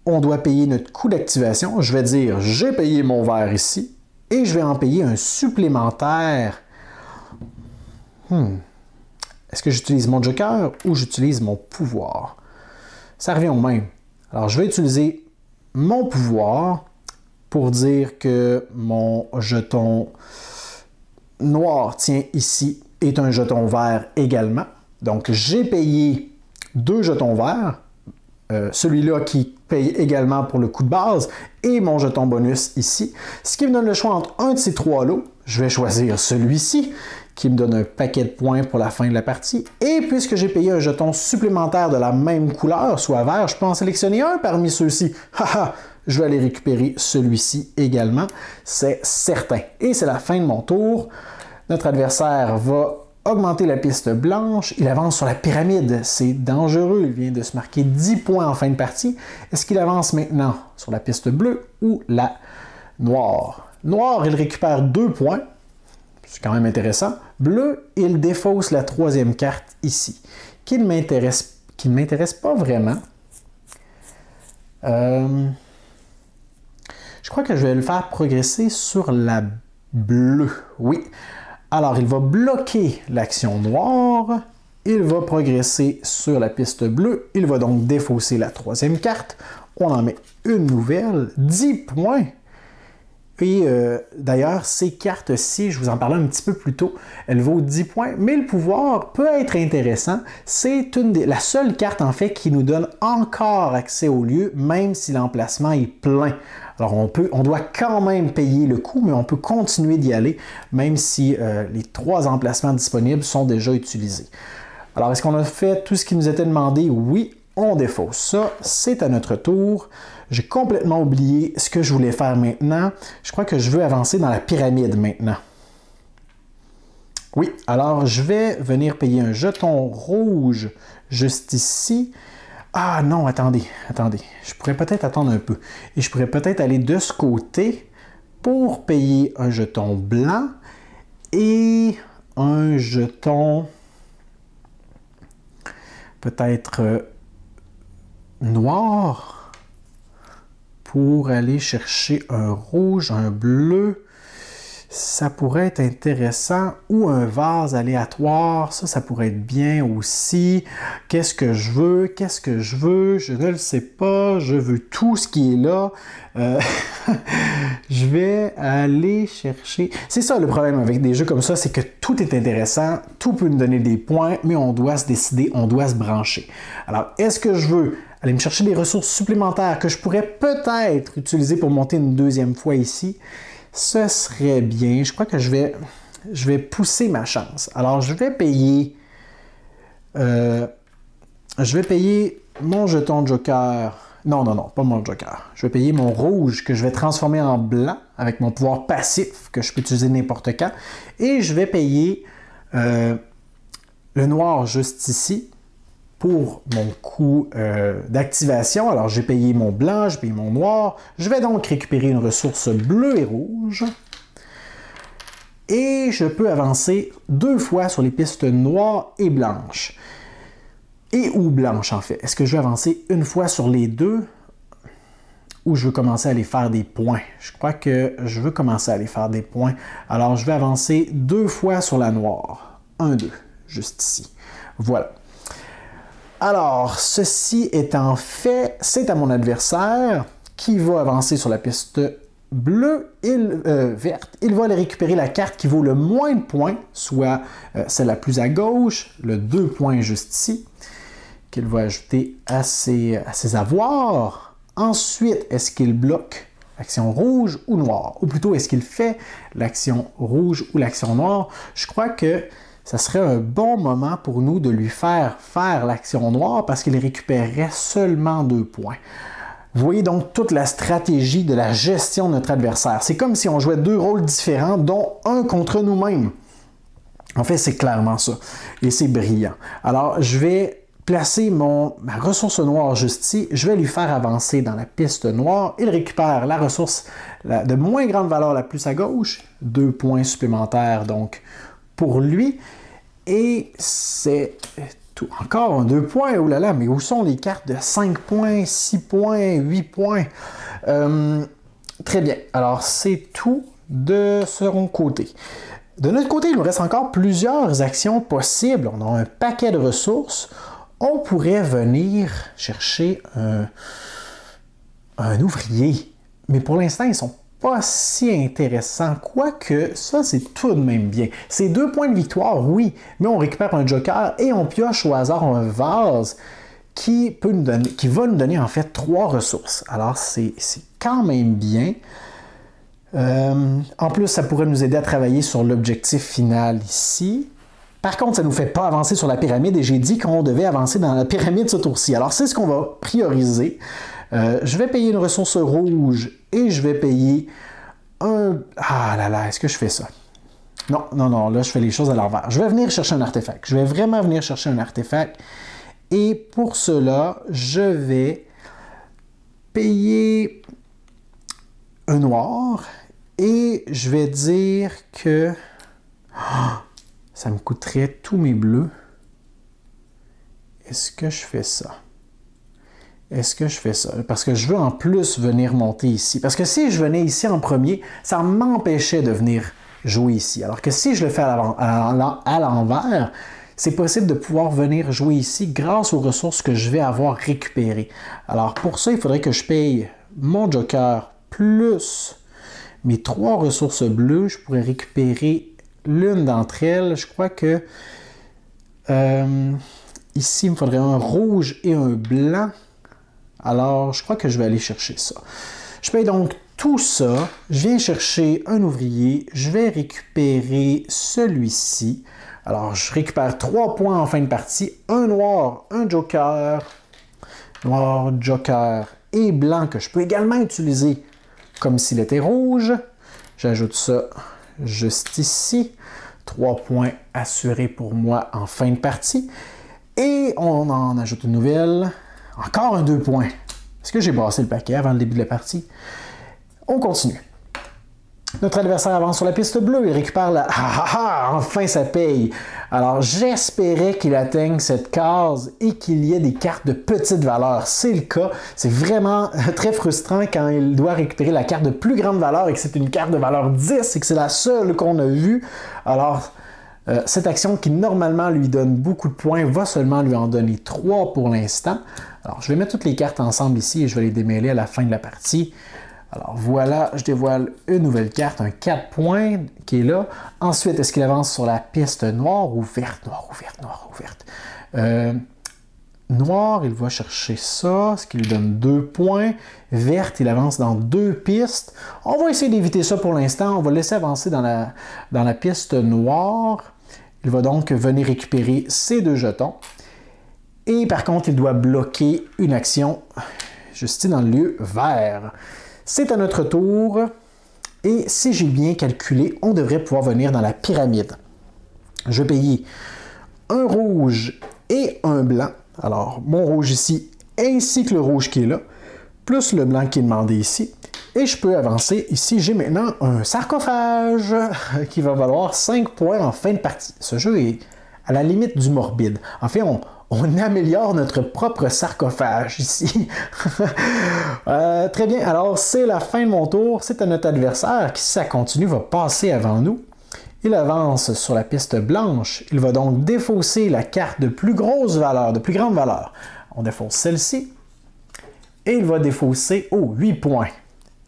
on doit payer notre coût d'activation. Je vais dire, j'ai payé mon vert ici, et je vais en payer un supplémentaire. Est-ce que j'utilise mon joker ou j'utilise mon pouvoir? Ça revient au même. Alors, je vais utiliser mon pouvoir pour dire que mon jeton noir, tiens, ici, est un jeton vert également. Donc, j'ai payé 2 jetons verts. Celui-là qui paye également pour le coût de base et mon jeton bonus ici. Ce qui me donne le choix entre un de ces 3 lots. Je vais choisir celui-ci qui me donne un paquet de points pour la fin de la partie. Et puisque j'ai payé un jeton supplémentaire de la même couleur, soit vert, je peux en sélectionner un parmi ceux-ci. Haha! Je vais aller récupérer celui-ci également, c'est certain. Et c'est la fin de mon tour. Notre adversaire va augmenter la piste blanche. Il avance sur la pyramide. C'est dangereux. Il vient de se marquer 10 points en fin de partie. Est-ce qu'il avance maintenant sur la piste bleue ou la noire? Noir, il récupère 2 points. C'est quand même intéressant. Bleu, il défausse la 3e carte ici, qui ne m'intéresse pas vraiment. Je crois que je vais le faire progresser sur la bleue. Oui. Alors, il va bloquer l'action noire. Il va progresser sur la piste bleue. Il va donc défausser la 3e carte. On en met une nouvelle. 10 points. Et d'ailleurs, ces cartes-ci, je vous en parlais un petit peu plus tôt, elles vaut 10 points, mais le pouvoir peut être intéressant. C'est la seule carte, en fait, qui nous donne encore accès au lieu, même si l'emplacement est plein. Alors, on doit quand même payer le coût, mais on peut continuer d'y aller, même si les 3 emplacements disponibles sont déjà utilisés. Alors, est-ce qu'on a fait tout ce qui nous était demandé? Oui, on défausse ça. C'est à notre tour. J'ai complètement oublié ce que je voulais faire maintenant. Je crois que je veux avancer dans la pyramide maintenant. Oui, alors je vais venir payer un jeton rouge juste ici. Ah non, attendez. Je pourrais peut-être attendre un peu. Et je pourrais peut-être aller de ce côté pour payer un jeton blanc et un jeton peut-être noir. Pour aller chercher un rouge, un bleu. ça pourrait être intéressant. Ou un vase aléatoire, ça pourrait être bien aussi. Qu'est-ce que je veux? Qu'est-ce que je veux? Je ne le sais pas. Je veux tout ce qui est là. Je vais aller chercher... C'est ça le problème avec des jeux comme ça, c'est que tout est intéressant, tout peut nous donner des points, mais on doit se décider, on doit se brancher. Alors, est-ce que je veux aller me chercher des ressources supplémentaires que je pourrais peut-être utiliser pour monter une deuxième fois ici? Ce serait bien. Je crois que je vais pousser ma chance. Alors, je vais payer mon jeton joker. Non, pas mon joker. Je vais payer mon rouge que je vais transformer en blanc avec mon pouvoir passif que je peux utiliser n'importe quand. Et je vais payer le noir juste ici pour mon coût d'activation. Alors, j'ai payé mon blanc, j'ai payé mon noir. Je vais donc récupérer une ressource bleue et rouge. Et je peux avancer 2 fois sur les pistes noires et blanches. Et ou blanches, en fait. Est-ce que je vais avancer une fois sur les deux ou je veux commencer à aller faire des points? Je crois que je veux commencer à aller faire des points. Alors, je vais avancer 2 fois sur la noire. 1, 2, juste ici. Voilà. Alors, ceci étant fait, c'est à mon adversaire qui va avancer sur la piste bleue et verte. Il va aller récupérer la carte qui vaut le moins de points, soit celle la plus à gauche, le 2 points juste ici, qu'il va ajouter à ses avoirs. Ensuite, est-ce qu'il bloque l'action rouge ou noire? Ou plutôt, est-ce qu'il fait l'action rouge ou l'action noire? Je crois que ça serait un bon moment pour nous de lui faire l'action noire parce qu'il récupérerait seulement 2 points. Vous voyez donc toute la stratégie de la gestion de notre adversaire. C'est comme si on jouait 2 rôles différents, dont un contre nous-mêmes. En fait, c'est clairement ça. Et c'est brillant. Alors, je vais placer ma ressource noire juste ici. Je vais lui faire avancer dans la piste noire. Il récupère la ressource de moins grande valeur la plus à gauche. 2 points supplémentaires, donc, pour lui. Et c'est tout. Encore un 2 points. Oh là là, mais où sont les cartes de 5 points, 6 points, 8 points? Très bien. Alors, c'est tout de son côté. De notre côté, il nous reste encore plusieurs actions possibles. On a un paquet de ressources. On pourrait venir chercher un ouvrier. Mais pour l'instant, ils sont pas si intéressant, quoique ça c'est tout de même bien. C'est 2 points de victoire, oui, mais on récupère un joker et on pioche au hasard un vase qui va nous donner en fait 3 ressources. Alors c'est quand même bien. En plus, ça pourrait nous aider à travailler sur l'objectif final ici. Par contre, ça ne nous fait pas avancer sur la pyramide et j'ai dit qu'on devait avancer dans la pyramide ce tour-ci. Alors c'est ce qu'on va prioriser. Je vais payer une ressource rouge et je vais payer un... Ah là là, est-ce que je fais ça? Non, là je fais les choses à l'envers. Je vais venir chercher un artefact. Je vais vraiment venir chercher un artefact. Et pour cela, je vais payer un noir et je vais dire que ça me coûterait tous mes bleus. Est-ce que je fais ça? Est-ce que je fais ça? Parce que je veux en plus venir monter ici. Parce que si je venais ici en premier, ça m'empêchait de venir jouer ici. Alors que si je le fais à l'envers, c'est possible de pouvoir venir jouer ici grâce aux ressources que je vais avoir récupérées. Alors pour ça, il faudrait que je paye mon joker plus mes 3 ressources bleues. Je pourrais récupérer l'une d'entre elles. Je crois que ici, il me faudrait un rouge et un blanc. Alors, je crois que je vais aller chercher ça. Je paye donc tout ça. Je viens chercher un ouvrier. Je vais récupérer celui-ci. Alors, je récupère 3 points en fin de partie. Un noir, un joker. Noir, joker et blanc que je peux également utiliser comme s'il était rouge. J'ajoute ça juste ici. 3 points assurés pour moi en fin de partie. Et on en ajoute une nouvelle. Encore un 2 points. Est-ce que j'ai brassé le paquet avant le début de la partie? On continue. Notre adversaire avance sur la piste bleue et récupère la... Ah ah ah! Enfin, ça paye! Alors, j'espérais qu'il atteigne cette case et qu'il y ait des cartes de petite valeur. C'est le cas. C'est vraiment très frustrant quand il doit récupérer la carte de plus grande valeur et que c'est une carte de valeur 10 et que c'est la seule qu'on a vue. Alors, cette action qui normalement lui donne beaucoup de points va seulement lui en donner 3 pour l'instant. Alors, je vais mettre toutes les cartes ensemble ici et je vais les démêler à la fin de la partie. Alors voilà, je dévoile une nouvelle carte, un 4 points qui est là. Ensuite, est-ce qu'il avance sur la piste noire ou verte? Noire ou verte, noire ou verte. Noir, il va chercher ça, ce qui lui donne 2 points. Verte, il avance dans 2 pistes. On va essayer d'éviter ça pour l'instant. On va le laisser avancer dans la piste noire. Il va donc venir récupérer ses 2 jetons. Et par contre, il doit bloquer une action juste ici dans le lieu vert. C'est à notre tour. Et si j'ai bien calculé, on devrait pouvoir venir dans la pyramide. Je vais payer un rouge et un blanc. Alors, mon rouge ici, ainsi que le rouge qui est là, plus le blanc qui est demandé ici. Et je peux avancer. Ici, j'ai maintenant un sarcophage qui va valoir 5 points en fin de partie. Ce jeu est à la limite du morbide. En fait, on améliore notre propre sarcophage ici. Très bien, alors c'est la fin de mon tour. C'est à notre adversaire qui, si ça continue, va passer avant nous. Il avance sur la piste blanche. Il va donc défausser la carte de plus grosse valeur, de plus grande valeur. On défausse celle-ci. Et il va défausser, 8 points.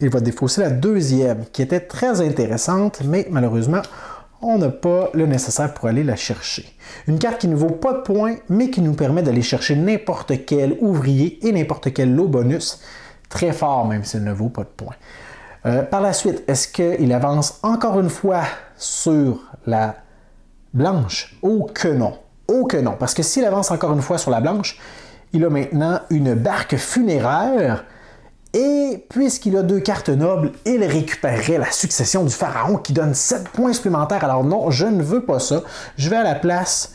Il va défausser la deuxième, qui était très intéressante, mais malheureusement, on n'a pas le nécessaire pour aller la chercher. Une carte qui ne vaut pas de points, mais qui nous permet d'aller chercher n'importe quel ouvrier et n'importe quel lot bonus. Très fort, même s'il ne vaut pas de points. Par la suite, est-ce qu'il avance encore une fois sur la blanche? Oh que non! Oh que non! Parce que s'il avance encore une fois sur la blanche, il a maintenant une barque funéraire. Et puisqu'il a 2 cartes nobles, il récupérerait la succession du pharaon qui donne 7 points supplémentaires. Alors non, je ne veux pas ça. Je vais à la place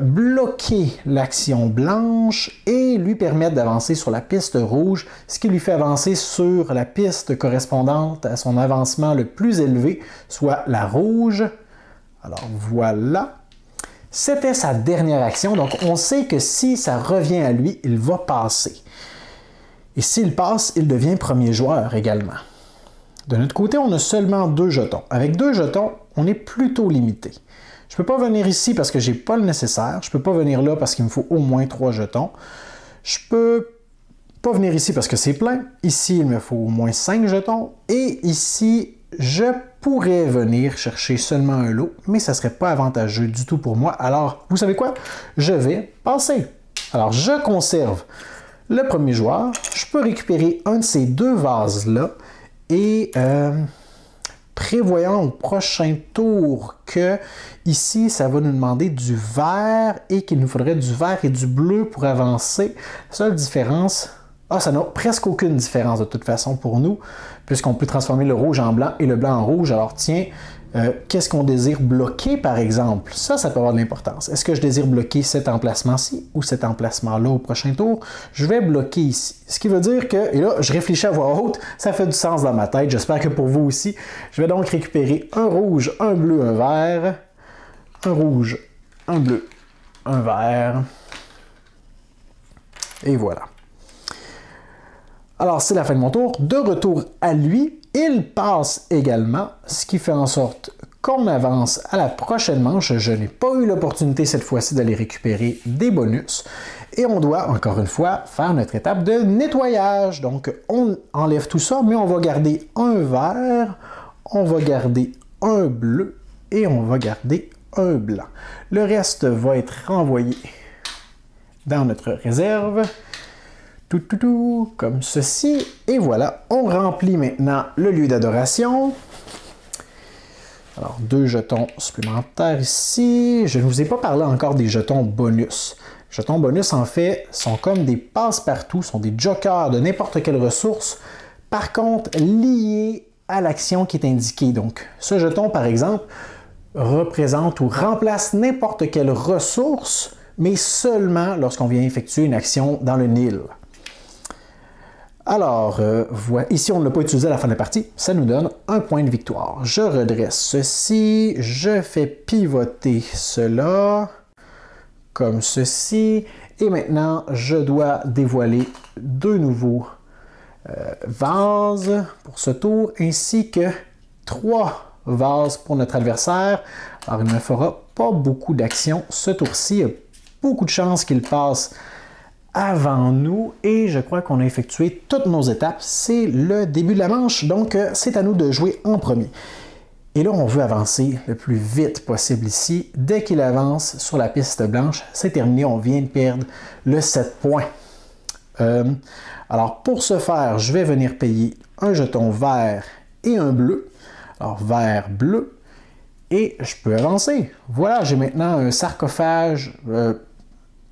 bloquer l'action blanche et lui permettre d'avancer sur la piste rouge, ce qui lui fait avancer sur la piste correspondante à son avancement le plus élevé, soit la rouge. Alors voilà. C'était sa dernière action, donc on sait que si ça revient à lui, il va passer. Et s'il passe, il devient premier joueur également. De notre côté, on a seulement 2 jetons. Avec 2 jetons, on est plutôt limité. Je ne peux pas venir ici parce que je n'ai pas le nécessaire. Je ne peux pas venir là parce qu'il me faut au moins 3 jetons. Je ne peux pas venir ici parce que c'est plein. Ici, il me faut au moins 5 jetons. Et ici, je pourrais venir chercher seulement un lot, mais ça ne serait pas avantageux du tout pour moi. Alors, vous savez quoi? Je vais passer. Alors, je conserve le premier joueur. Je peux récupérer un de ces 2 vases-là et prévoyant au prochain tour que ici, ça va nous demander du vert et qu'il nous faudrait du vert et du bleu pour avancer. La seule différence, ça n'a presque aucune différence de toute façon pour nous, puisqu'on peut transformer le rouge en blanc et le blanc en rouge. Alors tiens, qu'est-ce qu'on désire bloquer par exemple? Ça peut avoir de l'importance. Est-ce que je désire bloquer cet emplacement-ci ou cet emplacement-là au prochain tour? Je vais bloquer ici. Ce qui veut dire que, et là, je réfléchis à voix haute, ça fait du sens dans ma tête, j'espère que pour vous aussi. Je vais donc récupérer un rouge, un bleu, un vert. Un rouge, un bleu, un vert. Et voilà. Alors, c'est la fin de mon tour. De retour à lui, il passe également, ce qui fait en sorte qu'on avance à la prochaine manche. Je n'ai pas eu l'opportunité cette fois-ci d'aller récupérer des bonus. Et on doit, encore une fois, faire notre étape de nettoyage. Donc, on enlève tout ça, mais on va garder un vert, on va garder un bleu et on va garder un blanc. Le reste va être renvoyé dans notre réserve. Tout, comme ceci. Et voilà, on remplit maintenant le lieu d'adoration. Alors, 2 jetons supplémentaires ici. Je ne vous ai pas parlé encore des jetons bonus. Les jetons bonus, en fait, sont comme des passe-partout, sont des jokers de n'importe quelle ressource. Par contre, liés à l'action qui est indiquée. Donc, ce jeton, par exemple, représente ou remplace n'importe quelle ressource, mais seulement lorsqu'on vient effectuer une action dans le Nil. Alors, ici, on ne l'a pas utilisé à la fin de la partie. Ça nous donne un point de victoire. Je redresse ceci. Je fais pivoter cela. Comme ceci. Et maintenant, je dois dévoiler deux nouveaux vases pour ce tour, ainsi que 3 vases pour notre adversaire. Alors, il ne fera pas beaucoup d'actions ce tour-ci. Il y a beaucoup de chances qu'il passe avant nous et je crois qu'on a effectué toutes nos étapes. C'est le début de la manche, donc c'est à nous de jouer en premier. Et là, on veut avancer le plus vite possible ici. Dès qu'il avance sur la piste blanche, c'est terminé, on vient de perdre le 7 points. Alors, pour ce faire, je vais venir payer un jeton vert et un bleu. Alors, vert, bleu, et je peux avancer. Voilà, j'ai maintenant un sarcophage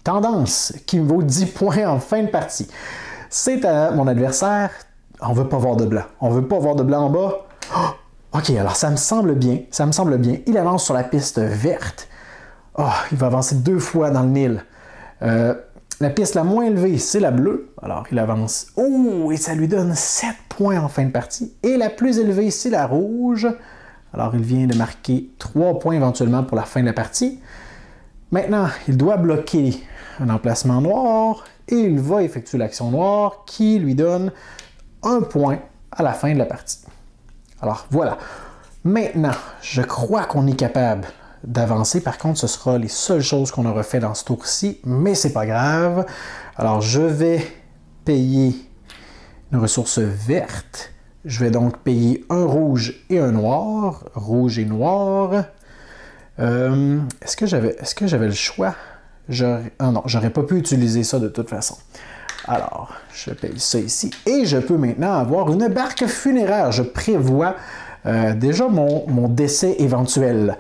tendance qui me vaut 10 points en fin de partie. C'est à mon adversaire. On ne veut pas voir de blanc. On ne veut pas voir de blanc en bas. Oh, OK, alors ça me semble bien. Ça me semble bien. Il avance sur la piste verte. Oh, il va avancer 2 fois dans le Nil. La piste la moins élevée, c'est la bleue. Alors, il avance. Oh, et ça lui donne 7 points en fin de partie. Et la plus élevée, c'est la rouge. Alors, il vient de marquer 3 points éventuellement pour la fin de la partie. Maintenant, il doit bloquer un emplacement noir et il va effectuer l'action noire qui lui donne 1 point à la fin de la partie. Alors, voilà. Maintenant, je crois qu'on est capable d'avancer. Par contre, ce sera les seules choses qu'on aura fait dans ce tour-ci, mais c'est pas grave. Alors, je vais payer une ressource verte. Je vais donc payer un rouge et un noir. Rouge et noir. Est-ce que j'avais le choix? Ah non, j'aurais pas pu utiliser ça de toute façon. Alors, je paye ça ici. Et je peux maintenant avoir une barque funéraire. Je prévois déjà mon décès éventuel.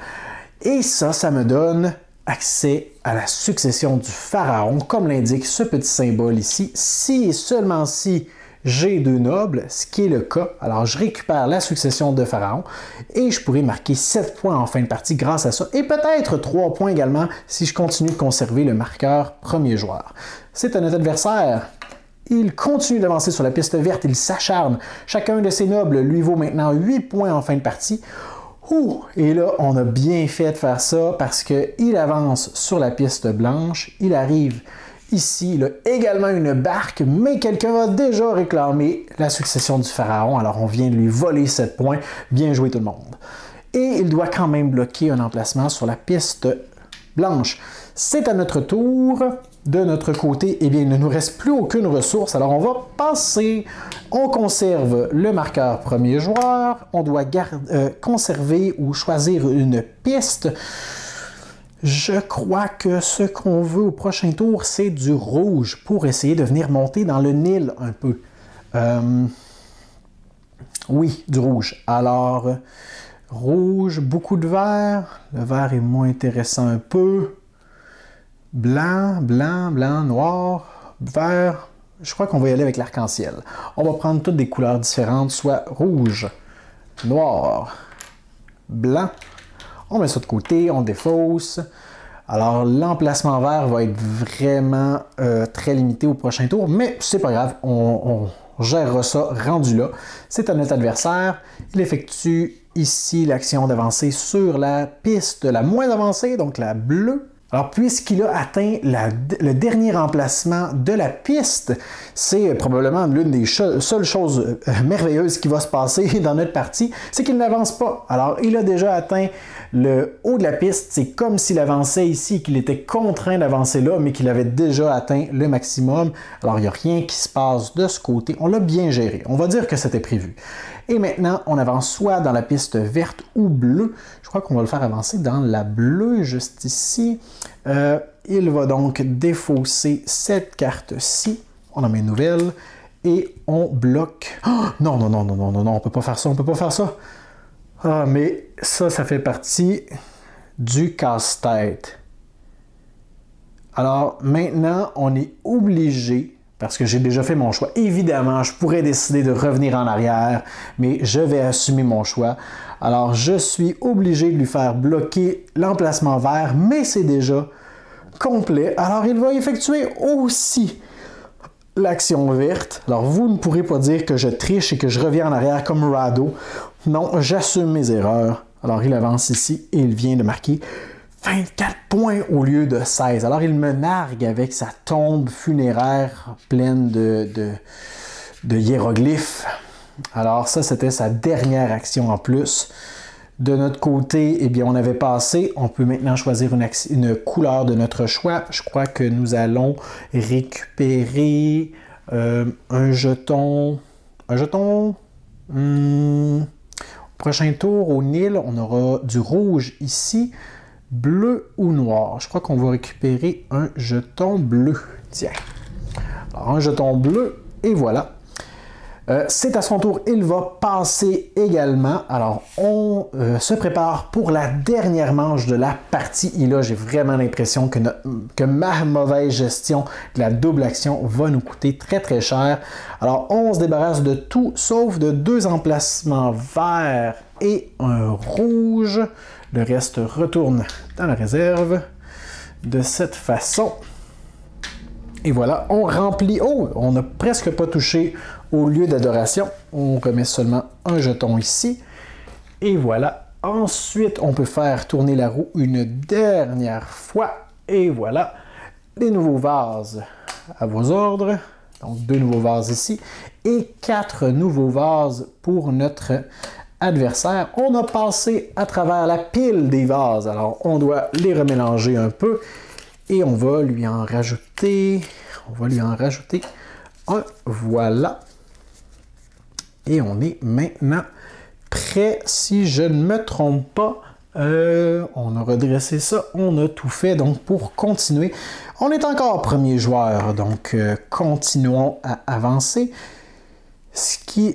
Et ça me donne accès à la succession du pharaon, comme l'indique ce petit symbole ici. Si et seulement si j'ai 2 nobles, ce qui est le cas, alors je récupère la succession de pharaon et je pourrais marquer 7 points en fin de partie grâce à ça, et peut-être 3 points également si je continue de conserver le marqueur premier joueur. C'est à notre adversaire. Il continue d'avancer sur la piste verte, il s'acharne. Chacun de ses nobles lui vaut maintenant 8 points en fin de partie. Et là, on a bien fait de faire ça parce qu'il avance sur la piste blanche, il arrive ici, il a également une barque, mais quelqu'un a déjà réclamé la succession du pharaon, alors on vient de lui voler 7 points. Bien joué tout le monde. Et il doit quand même bloquer un emplacement sur la piste blanche. C'est à notre tour. De notre côté, eh bien, il ne nous reste plus aucune ressource, alors on va passer. On conserve le marqueur premier joueur. On doit conserver ou choisir une piste. Je crois que ce qu'on veut au prochain tour, c'est du rouge pour essayer de venir monter dans le Nil un peu. Oui, du rouge. Alors, rouge, beaucoup de vert. Le vert est moins intéressant un peu. Blanc, blanc, blanc, noir, vert. Je crois qu'on va y aller avec l'arc-en-ciel. On va prendre toutes des couleurs différentes, soit rouge, noir, blanc. On met ça de côté, on défausse. Alors, l'emplacement vert va être vraiment très limité au prochain tour, mais c'est pas grave, on gérera ça rendu là. C'est à notre adversaire. Il effectue ici l'action d'avancer sur la piste la moins avancée, donc la bleue. Alors, puisqu'il a atteint le dernier emplacement de la piste, c'est probablement l'une des seules choses merveilleuses qui va se passer dans notre partie, c'est qu'il n'avance pas. Alors, il a déjà atteint le haut de la piste. C'est comme s'il avançait ici, qu'il était contraint d'avancer là, mais qu'il avait déjà atteint le maximum. Alors, il n'y a rien qui se passe de ce côté. On l'a bien géré. On va dire que c'était prévu. Et maintenant, on avance soit dans la piste verte ou bleue. Je crois qu'on va le faire avancer dans la bleue, juste ici. Il va donc défausser cette carte-ci. On en met une nouvelle. Et on bloque... Oh, non, non, non, non, non, non, non, on peut pas faire ça, on peut pas faire ça. Ah, mais ça fait partie du casse-tête. Alors, maintenant, on est obligé... Parce que j'ai déjà fait mon choix. Évidemment, je pourrais décider de revenir en arrière, mais je vais assumer mon choix. Alors, je suis obligé de lui faire bloquer l'emplacement vert, mais c'est déjà complet. Alors, il va effectuer aussi l'action verte. Alors, vous ne pourrez pas dire que je triche et que je reviens en arrière comme Rado. Non, j'assume mes erreurs. Alors, il avance ici et il vient de marquer 24 points au lieu de 16. Alors, il me nargue avec sa tombe funéraire pleine de hiéroglyphes. Alors, ça, c'était sa dernière action en plus. De notre côté, eh bien, on avait passé. On peut maintenant choisir une couleur de notre choix. Je crois que nous allons récupérer un jeton. Un jeton. Prochain tour, au Nil, on aura du rouge ici. Bleu ou noir. Je crois qu'on va récupérer un jeton bleu. Tiens. Alors, un jeton bleu, et voilà. C'est à son tour, il va passer également. Alors, on se prépare pour la dernière manche de la partie. Et là, j'ai vraiment l'impression que ma mauvaise gestion de la double action va nous coûter très très cher. Alors, on se débarrasse de tout, sauf de 2 emplacements verts et un rouge. Le reste retourne dans la réserve de cette façon. Et voilà, on remplit. Oh, on n'a presque pas touché au lieu d'adoration. On remet seulement un jeton ici. Et voilà. Ensuite, on peut faire tourner la roue une dernière fois. Et voilà, les nouveaux vases à vos ordres. Donc, 2 nouveaux vases ici. Et 4 nouveaux vases pour notre adversaire. On a passé à travers la pile des vases. Alors, on doit les remélanger un peu. Et on va lui en rajouter. Un. Voilà. Et on est maintenant prêt. Si je ne me trompe pas, on a redressé ça. On a tout fait. Donc, pour continuer, on est encore premier joueur. Donc, continuons à avancer.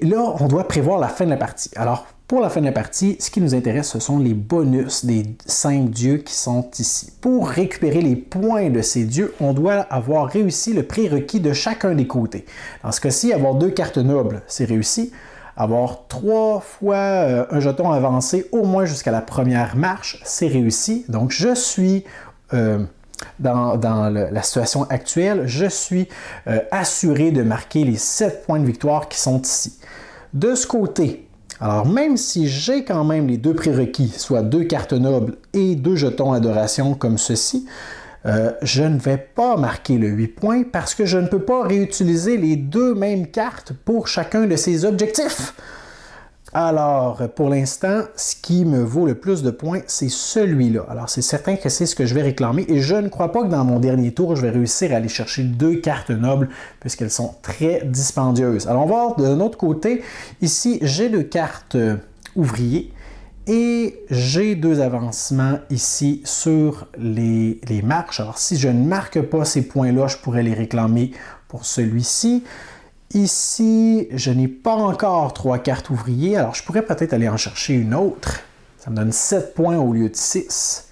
Là, on doit prévoir la fin de la partie. Alors, pour la fin de la partie, ce qui nous intéresse, ce sont les bonus des 5 dieux qui sont ici. Pour récupérer les points de ces dieux, on doit avoir réussi le prérequis de chacun des côtés. Dans ce cas-ci, avoir 2 cartes nobles, c'est réussi. Avoir 3 fois un jeton avancé, au moins jusqu'à la première marche, c'est réussi. Donc, je suis... Dans la situation actuelle, je suis assuré de marquer les 7 points de victoire qui sont ici. De ce côté, alors même si j'ai quand même les 2 prérequis, soit 2 cartes nobles et 2 jetons adoration comme ceci, je ne vais pas marquer le 8 points parce que je ne peux pas réutiliser les 2 mêmes cartes pour chacun de ces objectifs. Alors, pour l'instant, ce qui me vaut le plus de points, c'est celui-là. Alors, c'est certain que c'est ce que je vais réclamer et je ne crois pas que dans mon dernier tour, je vais réussir à aller chercher 2 cartes nobles puisqu'elles sont très dispendieuses. Alors, on va voir de l'autre côté. Ici, j'ai 2 cartes ouvriers et j'ai 2 avancements ici sur les marches. Alors, si je ne marque pas ces points-là, je pourrais les réclamer pour celui-ci. Ici, je n'ai pas encore 3 cartes ouvriers, alors je pourrais peut-être aller en chercher une autre. Ça me donne 7 points au lieu de 6.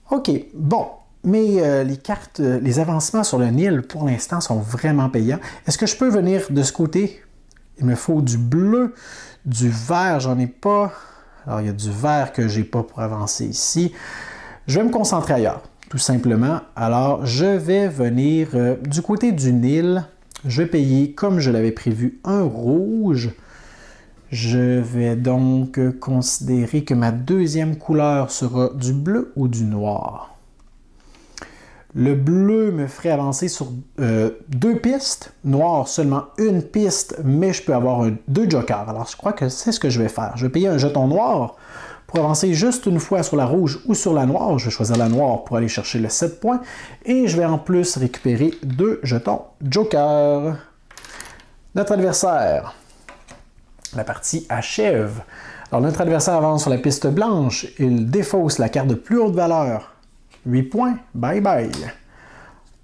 OK, bon, mais les avancements sur le Nil, pour l'instant, sont vraiment payants. Est-ce que je peux venir de ce côté? Il me faut du bleu, du vert, j'en ai pas. Alors, il y a du vert que j'ai pas pour avancer ici. Je vais me concentrer ailleurs, tout simplement. Alors, je vais venir du côté du Nil. Je vais payer, comme je l'avais prévu, un rouge. Je vais donc considérer que ma deuxième couleur sera du bleu ou du noir. Le bleu me ferait avancer sur 2 pistes. Noir, seulement une piste, mais je peux avoir 2 jokers. Alors, je crois que c'est ce que je vais faire. Je vais payer un jeton noir pour avancer juste une fois sur la rouge ou sur la noire. Je vais choisir la noire pour aller chercher le 7 points. Et je vais en plus récupérer 2 jetons joker. Notre adversaire. La partie achève. Alors, notre adversaire avance sur la piste blanche. Il défausse la carte de plus haute valeur. 8 points. Bye bye.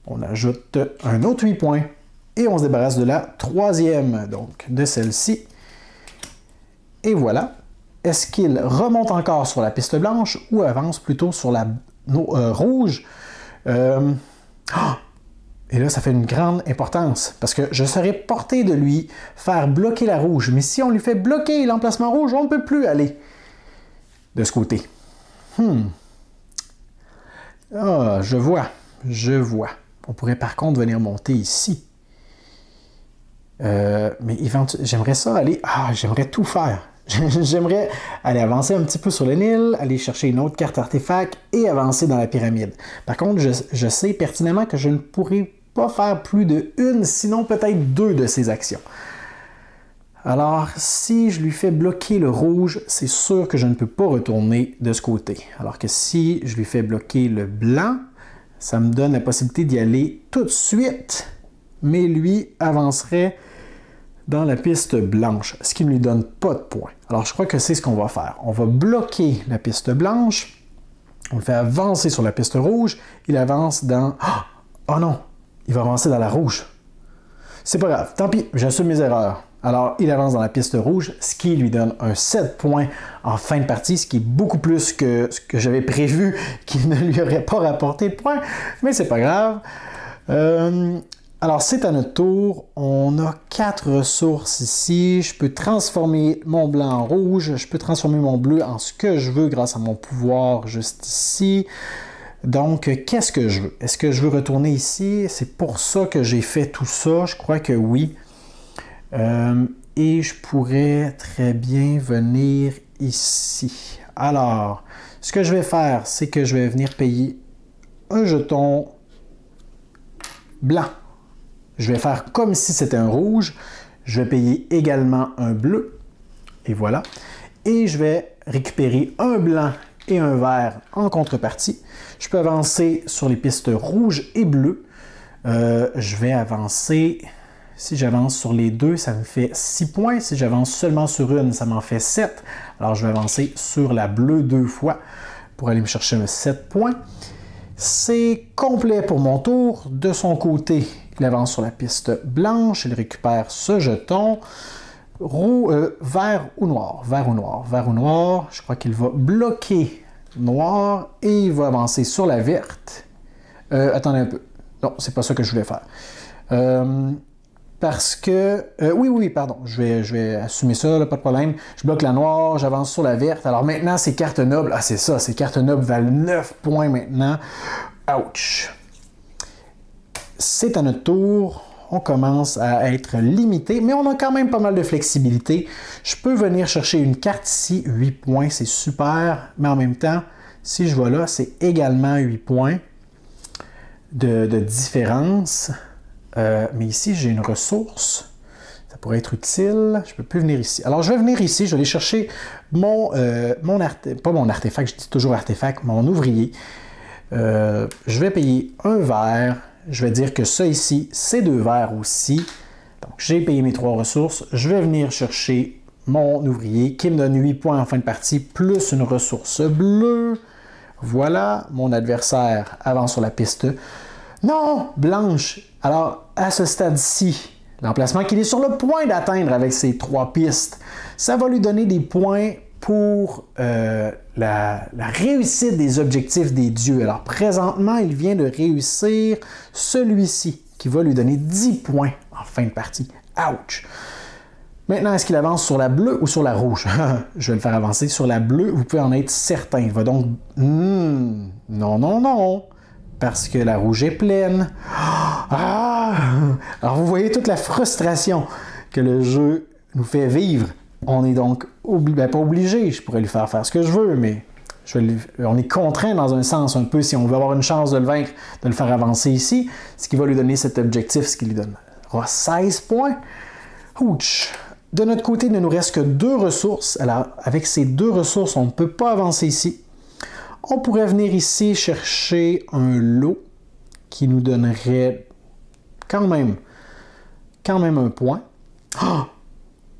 On ajoute un autre 8 points. Et on se débarrasse de la 3e, donc de celle-ci. Et voilà. Est-ce qu'il remonte encore sur la piste blanche ou avance plutôt sur la rouge? Et là, ça fait une grande importance parce que je serais porté de lui faire bloquer la rouge. Mais si on lui fait bloquer l'emplacement rouge, on ne peut plus aller de ce côté. Ah, je vois. On pourrait par contre venir monter ici. Mais j'aimerais ça aller... Ah, j'aimerais tout faire. J'aimerais aller avancer un petit peu sur le Nil, aller chercher une autre carte artefact et avancer dans la pyramide. Par contre, je sais pertinemment que je ne pourrai pas faire plus de une, sinon peut-être deux de ces actions. Alors, si je lui fais bloquer le rouge, c'est sûr que je ne peux pas retourner de ce côté. Alors que si je lui fais bloquer le blanc, ça me donne la possibilité d'y aller tout de suite, mais lui avancerait dans la piste blanche, ce qui ne lui donne pas de points. Alors, je crois que c'est ce qu'on va faire. On va bloquer la piste blanche, on le fait avancer sur la piste rouge, il avance dans... Oh non! Il va avancer dans la rouge. C'est pas grave, tant pis, j'assume mes erreurs. Alors, il avance dans la piste rouge, ce qui lui donne un 7 points en fin de partie, ce qui est beaucoup plus que ce que j'avais prévu, qui ne lui aurait pas rapporté de points, mais c'est pas grave. Alors, c'est à notre tour. On a 4 ressources ici. Je peux transformer mon blanc en rouge. Je peux transformer mon bleu en ce que je veux grâce à mon pouvoir juste ici. Donc, qu'est-ce que je veux? Est-ce que je veux retourner ici? C'est pour ça que j'ai fait tout ça. Je crois que oui. Et je pourrais très bien venir ici. Alors, ce que je vais faire, c'est que je vais venir payer un jeton blanc. Je vais faire comme si c'était un rouge. Je vais payer également un bleu. Et voilà. Et je vais récupérer un blanc et un vert en contrepartie. Je peux avancer sur les pistes rouges et bleues. Je vais avancer... Si j'avance sur les deux, ça me fait 6 points. Si j'avance seulement sur une, ça m'en fait 7. Alors, je vais avancer sur la bleue 2 fois pour aller me chercher un 7 points. C'est complet pour mon tour. De son côté, il avance sur la piste blanche. Il récupère ce jeton. Vert ou noir? Vert ou noir? Vert ou noir. Je crois qu'il va bloquer noir et il va avancer sur la verte. Attendez un peu. Non, c'est pas ça que je voulais faire. Parce que... oui, pardon. Je vais assumer ça, là, pas de problème. Je bloque la noire, j'avance sur la verte. Alors maintenant, ces cartes nobles... Ah, c'est ça, ces cartes nobles valent 9 points maintenant. Ouch! C'est à notre tour. On commence à être limité, mais on a quand même pas mal de flexibilité. Je peux venir chercher une carte ici, 8 points, c'est super. Mais en même temps, si je vais là, c'est également 8 points de différence. Mais ici, j'ai une ressource. Ça pourrait être utile. Je ne peux plus venir ici. Alors, je vais venir ici. Je vais aller chercher pas mon artefact, je dis toujours artefact, mon ouvrier. Je vais payer un vert. Je vais dire que ça ici, c'est 2 verts aussi. Donc, j'ai payé mes 3 ressources. Je vais venir chercher mon ouvrier qui me donne 8 points en fin de partie, plus une ressource bleue. Voilà, mon adversaire avance sur la piste. Non, blanche. Alors, à ce stade-ci, l'emplacement qu'il est sur le point d'atteindre avec ces 3 pistes, ça va lui donner des points pour la réussite des objectifs des dieux. Alors, présentement, il vient de réussir celui-ci, qui va lui donner 10 points en fin de partie. Ouch! Maintenant, est-ce qu'il avance sur la bleue ou sur la rouge? Je vais le faire avancer sur la bleue, vous pouvez en être certain. Il va donc... non. Parce que la rouge est pleine. Ah! Alors, vous voyez toute la frustration que le jeu nous fait vivre. On est donc pas obligé, je pourrais lui faire ce que je veux, mais on est contraint dans un sens un peu, si on veut avoir une chance de le vaincre, de le faire avancer ici, ce qui va lui donner cet objectif, ce qui lui donnera 16 points. Ouch! De notre côté, il ne nous reste que 2 ressources. Alors, avec ces 2 ressources, on ne peut pas avancer ici. On pourrait venir ici chercher un lot qui nous donnerait quand même un point.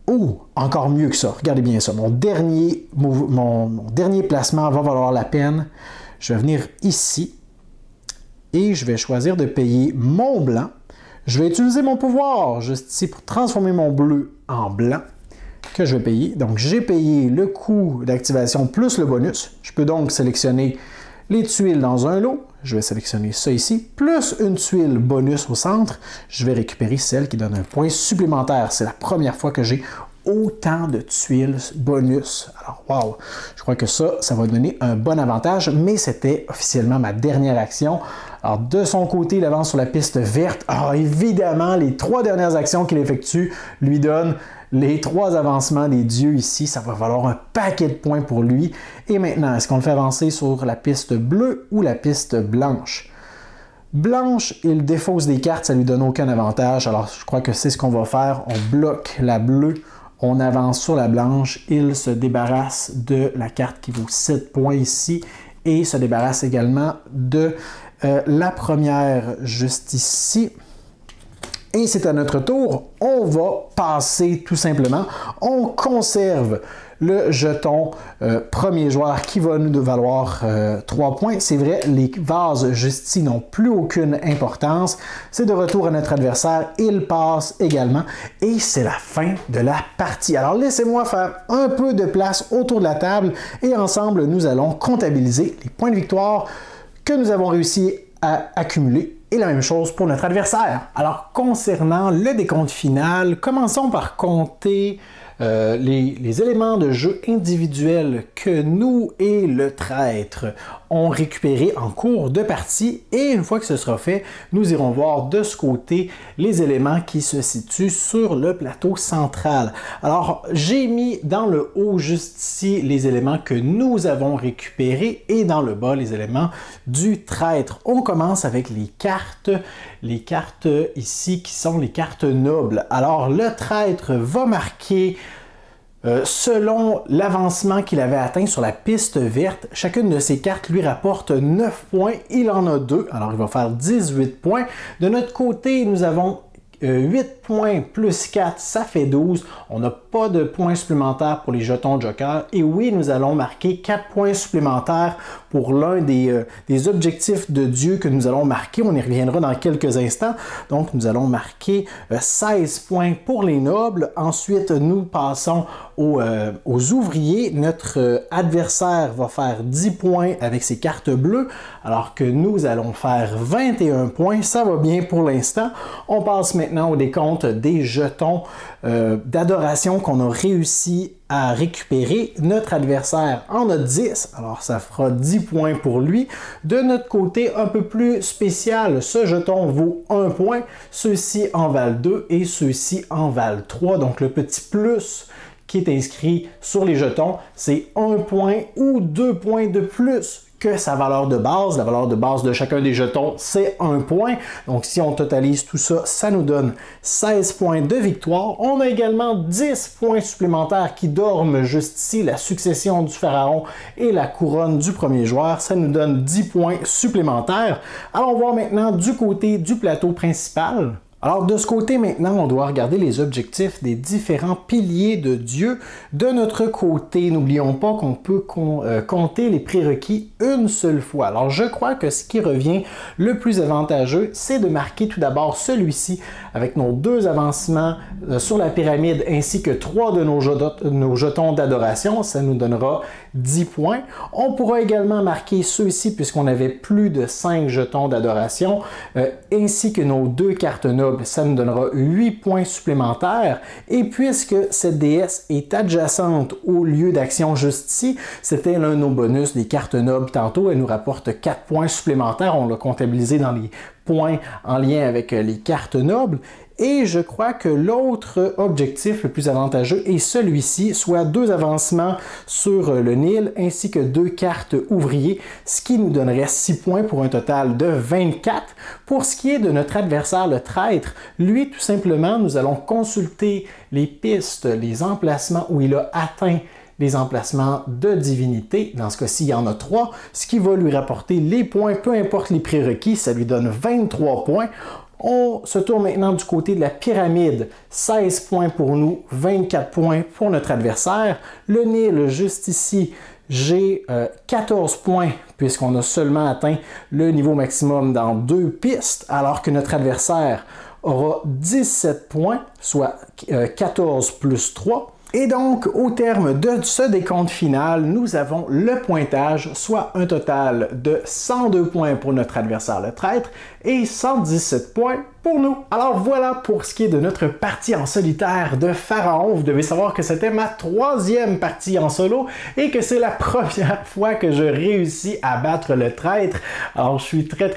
Oh, encore mieux que ça. Regardez bien ça. Mon dernier placement va valoir la peine. Je vais venir ici et je vais choisir de payer mon blanc. Je vais utiliser mon pouvoir juste ici pour transformer mon bleu en blanc que je vais payer. Donc, j'ai payé le coût d'activation plus le bonus. Je peux donc sélectionner les tuiles dans un lot. Je vais sélectionner ça ici, plus une tuile bonus au centre. Je vais récupérer celle qui donne un point supplémentaire. C'est la première fois que j'ai autant de tuiles bonus. Alors, wow! Je crois que ça va donner un bon avantage, mais c'était officiellement ma dernière action. Alors, de son côté, il avance sur la piste verte. Alors, évidemment, les 3 dernières actions qu'il effectue lui donnent les 3 avancements des dieux ici. Ça va valoir un paquet de points pour lui. Et maintenant, est-ce qu'on le fait avancer sur la piste bleue ou la piste blanche? Blanche, il défausse des cartes, ça ne lui donne aucun avantage. Alors, je crois que c'est ce qu'on va faire. On bloque la bleue, on avance sur la blanche. Il se débarrasse de la carte qui vaut 7 points ici et se débarrasse également de la première juste ici. Et c'est à notre tour. On va passer tout simplement. On conserve le jeton premier joueur qui va nous valoir 3 points. C'est vrai, les vases juste ici n'ont plus aucune importance. C'est de retour à notre adversaire. Il passe également. Et c'est la fin de la partie. Alors laissez-moi faire un peu de place autour de la table et ensemble, nous allons comptabiliser les points de victoire que nous avons réussi à accumuler. Et la même chose pour notre adversaire. Alors, concernant le décompte final, commençons par compter les éléments de jeu individuels que nous et le traître ont récupérés en cours de partie. Et une fois que ce sera fait, nous irons voir de ce côté les éléments qui se situent sur le plateau central. Alors, j'ai mis dans le haut juste ici les éléments que nous avons récupérés et dans le bas les éléments du traître. On commence avec les cartes ici qui sont les cartes nobles. Alors, le traître va marquer selon l'avancement qu'il avait atteint sur la piste verte. Chacune de ces cartes lui rapporte 9 points. Il en a 2, alors il va faire 18 points. De notre côté, nous avons 8 points plus 4, ça fait 12. On n'a pas de points supplémentaires pour les jetons Joker. Et oui, nous allons marquer 4 points supplémentaires pour l'un des objectifs de Dieu que nous allons marquer. On y reviendra dans quelques instants. Donc, nous allons marquer 16 points pour les nobles. Ensuite, nous passons aux ouvriers. Notre adversaire va faire 10 points avec ses cartes bleues, alors que nous allons faire 21 points. Ça va bien pour l'instant. On passe maintenant au décompte des jetons d'adoration qu'on a réussi à récupérer. Notre adversaire en a 10, alors ça fera 10 points pour lui. De notre côté, un peu plus spécial, ce jeton vaut 1 point, ceux-ci en valent 2 et ceux-ci en valent 3. Donc le petit plus qui est inscrit sur les jetons, c'est 1 point ou 2 points de plus que sa valeur de base. La valeur de base de chacun des jetons, c'est 1 point. Donc, si on totalise tout ça, ça nous donne 16 points de victoire. On a également 10 points supplémentaires qui dorment juste ici, la succession du pharaon et la couronne du premier joueur. Ça nous donne 10 points supplémentaires. Allons voir maintenant du côté du plateau principal. Alors, de ce côté, maintenant, on doit regarder les objectifs des différents piliers de Dieu. De notre côté, n'oublions pas qu'on peut compter les prérequis une seule fois. Alors, je crois que ce qui revient le plus avantageux, c'est de marquer tout d'abord celui-ci avec nos 2 avancements sur la pyramide ainsi que 3 de nos jetons d'adoration. Ça nous donnera 10 points. On pourra également marquer ceux-ci puisqu'on avait plus de 5 jetons d'adoration ainsi que nos 2 cartes nobles. Ça nous donnera 8 points supplémentaires. Et puisque cette déesse est adjacente au lieu d'action juste ici, c'était l'un de nos bonus des cartes nobles tantôt. Elle nous rapporte 4 points supplémentaires. On l'a comptabilisé dans les points en lien avec les cartes nobles. Et je crois que l'autre objectif le plus avantageux est celui-ci, soit 2 avancements sur le Nil ainsi que 2 cartes ouvriers, ce qui nous donnerait 6 points pour un total de 24. Pour ce qui est de notre adversaire, le traître, lui, tout simplement, nous allons consulter les pistes, les emplacements où il a atteint les emplacements de divinité. Dans ce cas-ci, il y en a 3, ce qui va lui rapporter les points, peu importe les prérequis, ça lui donne 23 points. On se tourne maintenant du côté de la pyramide. 16 points pour nous, 24 points pour notre adversaire. Le Nil, juste ici, j'ai 14 points puisqu'on a seulement atteint le niveau maximum dans 2 pistes, alors que notre adversaire aura 17 points, soit 14 plus 3. Et donc, au terme de ce décompte final, nous avons le pointage, soit un total de 102 points pour notre adversaire le traître et 117 points pour nous. Alors voilà pour ce qui est de notre partie en solitaire de Pharaon. Vous devez savoir que c'était ma 3e partie en solo et que c'est la première fois que je réussis à battre le traître. Alors je suis très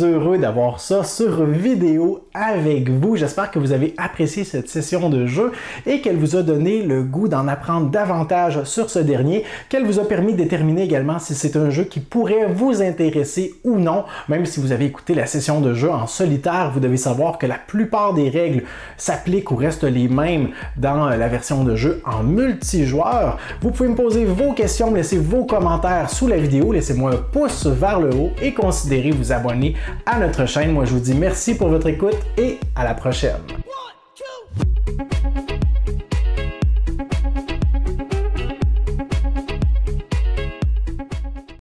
heureux d'avoir ça sur vidéo avec vous. J'espère que vous avez apprécié cette session de jeu et qu'elle vous a donné le goût d'en apprendre davantage sur ce dernier, qu'elle vous a permis de déterminer également si c'est un jeu qui pourrait vous intéresser ou non. Même si vous avez écouté la session de jeu en solitaire, vous devez savoir que la plupart des règles s'appliquent ou restent les mêmes dans la version de jeu en multijoueur. Vous pouvez me poser vos questions, me laisser vos commentaires sous la vidéo, laissez-moi un pouce vers le haut et considérez vous abonner à notre chaîne. Moi je vous dis merci pour votre écoute et à la prochaine.